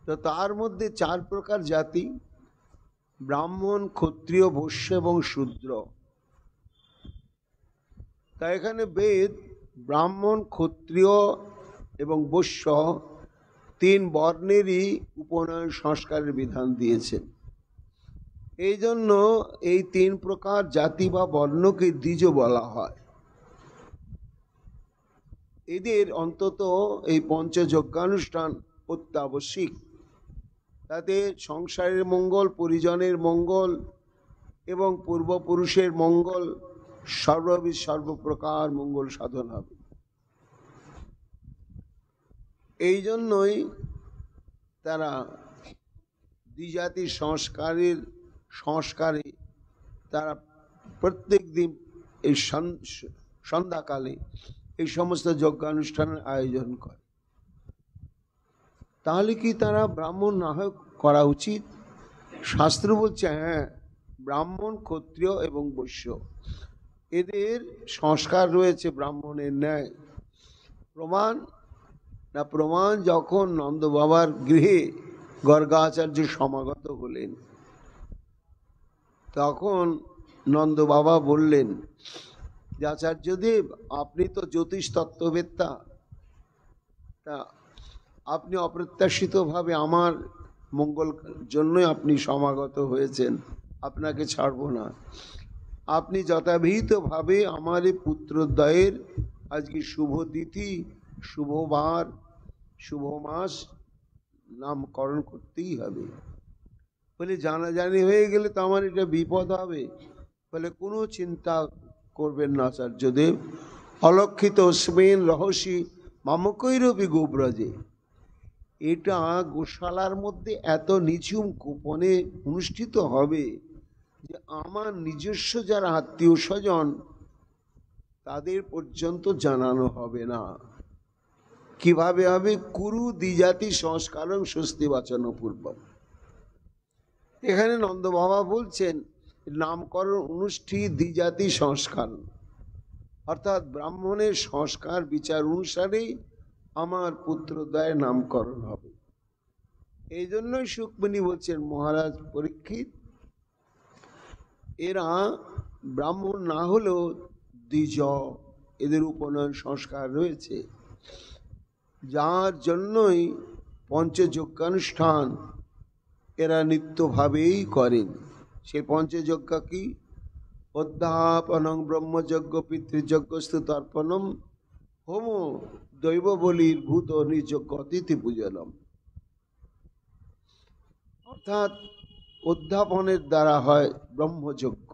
তো তার মধ্যে 4 প্রকার জাতি, ব্রাহ্মণ, ক্ষত্রিয়, বৈশ্য এবং শূদ্র। তা এখানে বেদ ব্রাহ্মণ, ক্ষত্রিয় এবং বৈশ্য 3 বর্ণেরই উপনয়ন সংস্কারের বিধান দিয়েছেন। এই জন্য এই 3 প্রকার জাতি বা বর্ণকে দ্বিজ বলা হয়। এদের অন্তত এই পঞ্চযজ্ঞানুষ্ঠান অত্যাবশ্যিক। তাতে সংসারের মঙ্গল, পরিজনের মঙ্গল এবং পূর্বপুরুষের মঙ্গল, সর্বপ্রকার মঙ্গল সাধন হবে। এই জন্যই তারা দ্বিজাতির সংস্কারে তারা প্রত্যেক দিন এই সন্ধ্যাকালে এই সমস্ত যজ্ঞানুষ্ঠানের আয়োজন করে। তাহলে কি তারা ব্রাহ্মণ না হয় করা উচিত? শাস্ত্র বলছে হ্যাঁ, ব্রাহ্মণ, ক্ষত্রিয় এবং বৈশ্য এদের সংস্কার রয়েছে ব্রাহ্মণের ন্যায়। প্রমাণ না, প্রমাণ যখন নন্দ বাবার গৃহে গর্গাচার্য সমাগত হলেন, তখন নন্দ বাবা বললেন যে আচার্যদেব, আপনি তো জ্যোতিষ তত্ত্ববেত্তা, তা আপনি অপ্রত্যাশিতভাবে আমার মঙ্গল জন্যই আপনি সমাগত হয়েছেন, আপনাকে ছাড়ব না। আপনি যথাবিহিতভাবে আমার এই পুত্রদ্বয়ের আজকে শুভ তিথি, শুভবার, শুভ মাস নামকরণ করতেই হবে। বলে জানাজানি হয়ে গেলে তো আমার এটা বিপদ হবে। বলে কোনো চিন্তা করবেন না আচার্যদেব, অলক্ষিত অস্মিন রহস্যি মামকৈরবি গোব্রজে। এটা গোশালার মধ্যে এত নিঝুম গোপনে অনুষ্ঠিত হবে যে আমার নিজস্ব যারা আত্মীয় স্বজন তাদের পর্যন্ত জানানো হবে না। কিভাবে হবে? কুরু দ্বিজাতি সংস্কারং স্বস্তি বাচন পূর্বক। এখানে নন্দ বাবা বলছেন নামকরণ অনুষ্ঠিত দ্বিজাতি সংস্কার, অর্থাৎ ব্রাহ্মণের সংস্কার বিচার অনুসারেই আমার পুত্রদ্বয়ের নামকরণ হবে। এই জন্যই সুকমণি বলছেন, মহারাজ পরীক্ষিত, এরা ব্রাহ্মণ না হলেও দ্বিজ, এদের উপনয়ন সংস্কার রয়েছে, যার জন্যই পঞ্চযজ্ঞানুষ্ঠান এরা নিত্যভাবেই করেন। সেই পঞ্চযজ্ঞ কি? অধ্যাপনং ব্রহ্মযজ্ঞ, পিতৃযজ্ঞ, স্তুতর্পণম, হোম, দৈব বলির, ভূত নিযজ্ঞ, অতিথি পূজনম। অর্থাৎ অধ্যাপনের দ্বারা হয় ব্রহ্মযজ্ঞ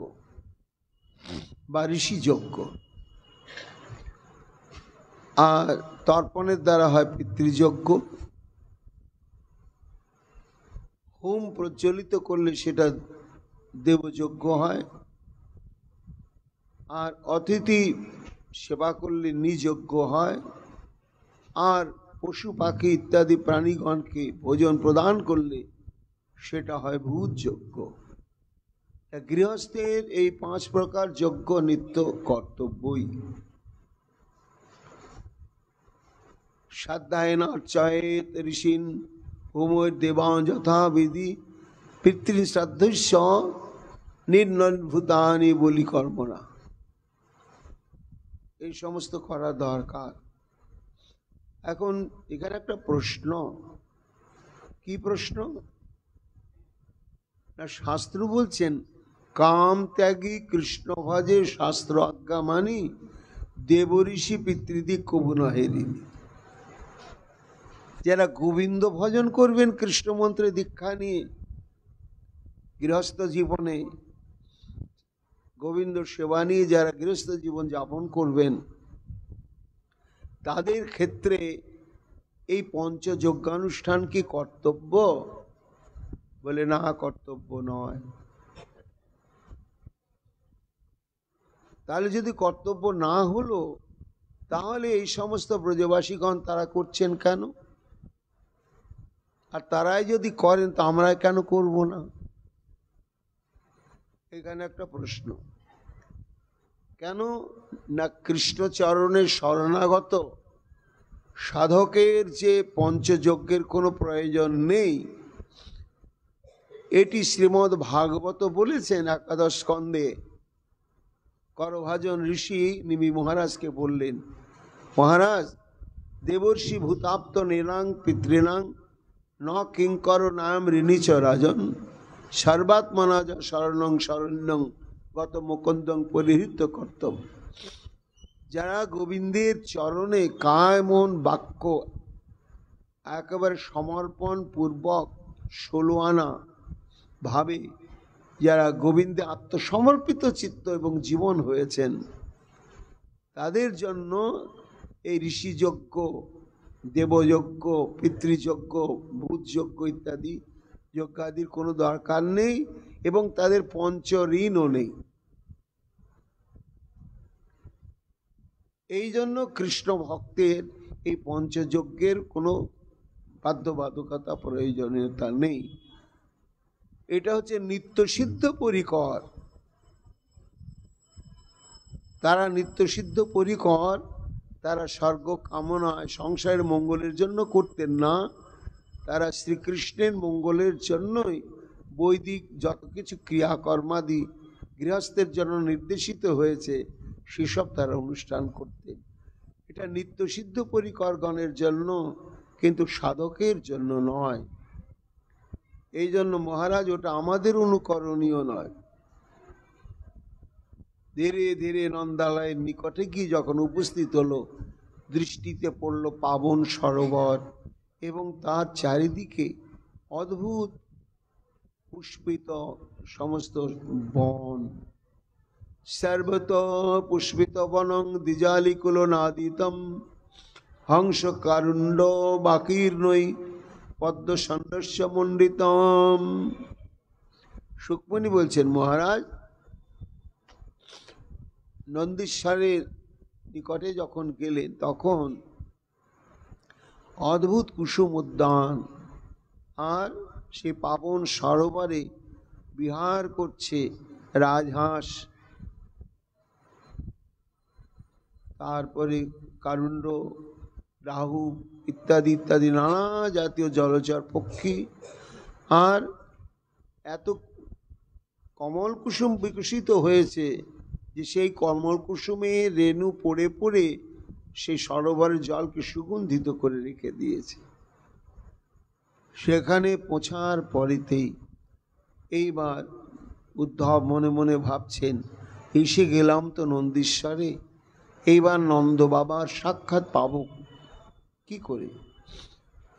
বা ঋষিযজ্ঞ, আর তর্পণের দ্বারা হয় পিতৃযজ্ঞ। হোম প্রজ্বলিত করলে সেটা দেবযজ্ঞ হয়, আর অতিথি সেবা করলে নিযজ্ঞ হয়, আর পশু পাখি ইত্যাদি প্রাণীগণকে ভোজন প্রদান করলে সেটা হয় ভূতযজ্ঞ। গৃহস্থের এই 5 প্রকার যজ্ঞ নিত্য কর্তব্যই। শ্রাদ্ধায়েন অর্চয়েত ঋষীন হোমৈ দেবান যথাবিধি পিতৃ শ্রাদ্ধস্য নির্নভূতানি বলি কর্মণা। এই সমস্ত করা দরকার। এখন এখানে একটা প্রশ্ন, কি প্রশ্ন না, শাস্ত্র বলছেন কাম ত্যাগী কৃষ্ণ ভজে শাস্ত্র আজ্ঞা মানি দেবঋষি পিতৃদি কবু নহেরিনি। যারা গোবিন্দ ভজন করবেন কৃষ্ণ মন্ত্রে দীক্ষা নিয়ে গৃহস্থ জীবনে, গোবিন্দ সেবা নিয়ে যারা গৃহস্থ জীবন যাপন করবেন, তাদের ক্ষেত্রে এই পঞ্চযজ্ঞানুষ্ঠান কি কর্তব্য? বলে না, কর্তব্য নয়। তাহলে যদি কর্তব্য না হলো, তাহলে এই সমস্ত ব্রজবাসীগণ তারা করছেন কেন? আর তারাই যদি করেন তো আমরা কেন করব না? এখানে একটা প্রশ্ন। কেন না, কৃষ্ণচরণের শরণাগত সাধকের যে পঞ্চযজ্ঞের কোনো প্রয়োজন নেই, এটি শ্রীমদ্ ভাগবত বলেছেন। একাদশ স্কন্ধে করভাজন ঋষি নিমি মহারাজকে বললেন, মহারাজ, দেবর্ষি ভূতাপ্ত নীলাং পিতৃণাং ন কিঙ্কর নাম ঋণীচ রাজন সর্বাত্মনা শরণং শরণ্যং গত মুকুন্দং পরিহৃত কর্তব্য। যারা গোবিন্দের চরণে কায় মন বাক্য একেবারে সমর্পণ পূর্বক 16 আনা ভাবে যারা গোবিন্দে আত্মসমর্পিত চিত্ত এবং জীবন হয়েছেন, তাদের জন্য এই ঋষিযজ্ঞ, দেবযজ্ঞ, পিতৃযজ্ঞ, ভূতযজ্ঞ ইত্যাদি যজ্ঞাদির কোনো দরকার নেই, এবং তাদের পঞ্চ ঋণও নেই। এই জন্য কৃষ্ণ ভক্তের এই পঞ্চযজ্ঞের কোনো বাধ্যবাধকতা, প্রয়োজনীয়তা নেই। এটা হচ্ছে নিত্যসিদ্ধ পরিকর। তারা নিত্যসিদ্ধ পরিকর, তারা স্বর্গ কামনায় সংসারের মঙ্গলের জন্য করতেন না, তারা শ্রীকৃষ্ণের মঙ্গলের জন্যই বৈদিক যত কিছু ক্রিয়াকর্মাদি গৃহস্থের জন্য নির্দেশিত হয়েছে সেসব তারা অনুষ্ঠান করতেন। এটা নিত্যসিদ্ধ পরিকরগণের জন্য, কিন্তু সাধকের জন্য নয়। এই জন্য মহারাজ ওটা আমাদের অনুকরণীয় নয়। ধীরে ধীরে নন্দালয়ের নিকটে গিয়ে যখন উপস্থিত হলো, দৃষ্টিতে পড়ল পাবন সরোবর এবং তার চারিদিকে অদ্ভুত পুষ্পিত সমস্ত বন। সর্বত পুষ্পিত বনং দ্বিজালিকুল নাদিতম হংস কারুণ্ড বাকীর্ণই পদ্ম সন্দস্য মণ্ডিতম। সুকমণি বলছেন, মহারাজ, নন্দীশ্বরের নিকটে যখন গেলেন তখন অদ্ভুত কুসুম উদ্যান, আর সে পাবন সরোবরে বিহার করছে রাজহাঁস, তারপরে কারুণ্ড, রাহু ইত্যাদি ইত্যাদি নানা জাতীয় জলচর পক্ষী, আর এত কমল কুসুম বিকশিত হয়েছে যে সেই কমল কুসুমে রেণু পড়ে পড়ে সেই সরোবরের জলকে সুগন্ধিত করে রেখে দিয়েছে। সেখানে পৌঁছার পরেতেই এইবার উদ্ধব মনে মনে ভাবছেন, এসে গেলাম তো নন্দীশ্বরে, এইবার নন্দ বাবার সাক্ষাৎ পাব কি করে।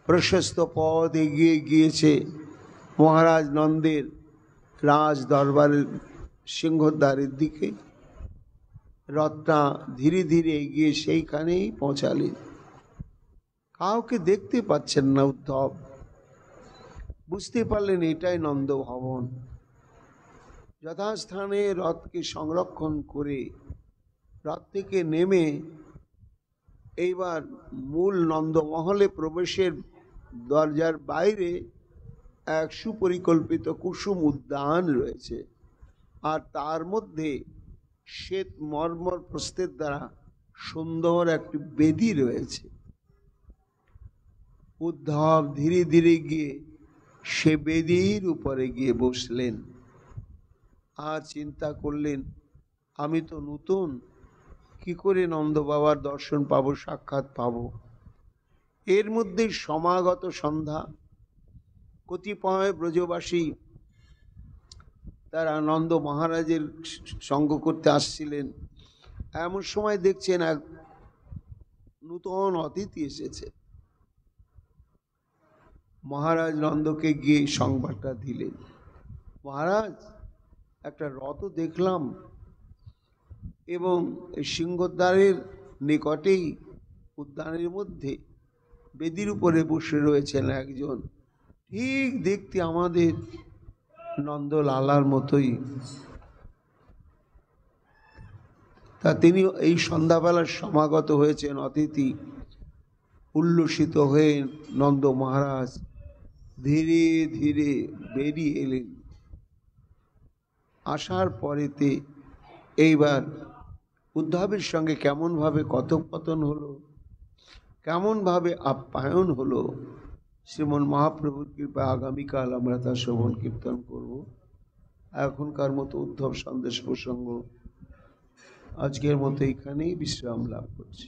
প্রশস্ত পথ এগিয়ে গিয়েছে মহারাজ নন্দের রাজ দরবারের সিংহদ্বারের দিকে। রথটা ধীরে ধীরে এগিয়ে সেইখানেই পৌঁছালেন। কাউকে দেখতে পাচ্ছেন না উদ্ধব, বুঝতে পারলেন এটাই নন্দ ভবন। যথাস্থানে রথকে সংরক্ষণ করে রথ থেকে নেমে এইবার মূল নন্দমহলে প্রবেশের দরজার বাইরে এক সুপরিকল্পিত কুসুম উদ্যান রয়েছে, আর তার মধ্যে শ্বেত মর্মর প্রস্থের দ্বারা সুন্দর একটি বেদি রয়েছে। উদ্ধব ধীরে ধীরে গিয়ে সে বেদির উপরে গিয়ে বসলেন আর চিন্তা করলেন, আমি তো নতুন, কি করে নন্দ বাবার দর্শন পাবো, সাক্ষাৎ পাবো। এর মধ্যে সমাগত সন্ধ্যা, কতিপয় ব্রজবাসী তারা নন্দ মহারাজের সঙ্গ করতে আসছিলেন। এমন সময় দেখছেন এক নূতন অতিথি এসেছে। মহারাজ নন্দকে গিয়ে সংবাদটা দিলেন, মহারাজ একটা রথ দেখলাম এবং এই সিংহদ্বারের নিকটেই উদ্যানের মধ্যে বেদির উপরে বসে রয়েছেন একজন, ঠিক দেখতে আমাদের নন্দলালার মতোই। তা তিনি এই সন্ধ্যাবেলার সমাগত হয়েছেন অতিথি। উল্লসিত হয়ে নন্দ মহারাজ ধীরে ধীরে বেরিয়ে এলেন। আসার পরেতে এইবার উদ্ধবের সঙ্গে কেমনভাবে কথোপকথন হলো, কেমনভাবে আপ্যায়ন হলো, শ্রীমন মহাপ্রভুর কৃপা আগামীকাল আমরা তা শ্রবণ কীর্তন করব। এখনকার মতো উদ্ধব সন্দেশ প্রসঙ্গ আজকের মতো এখানেই বিশ্রাম লাভ করছি।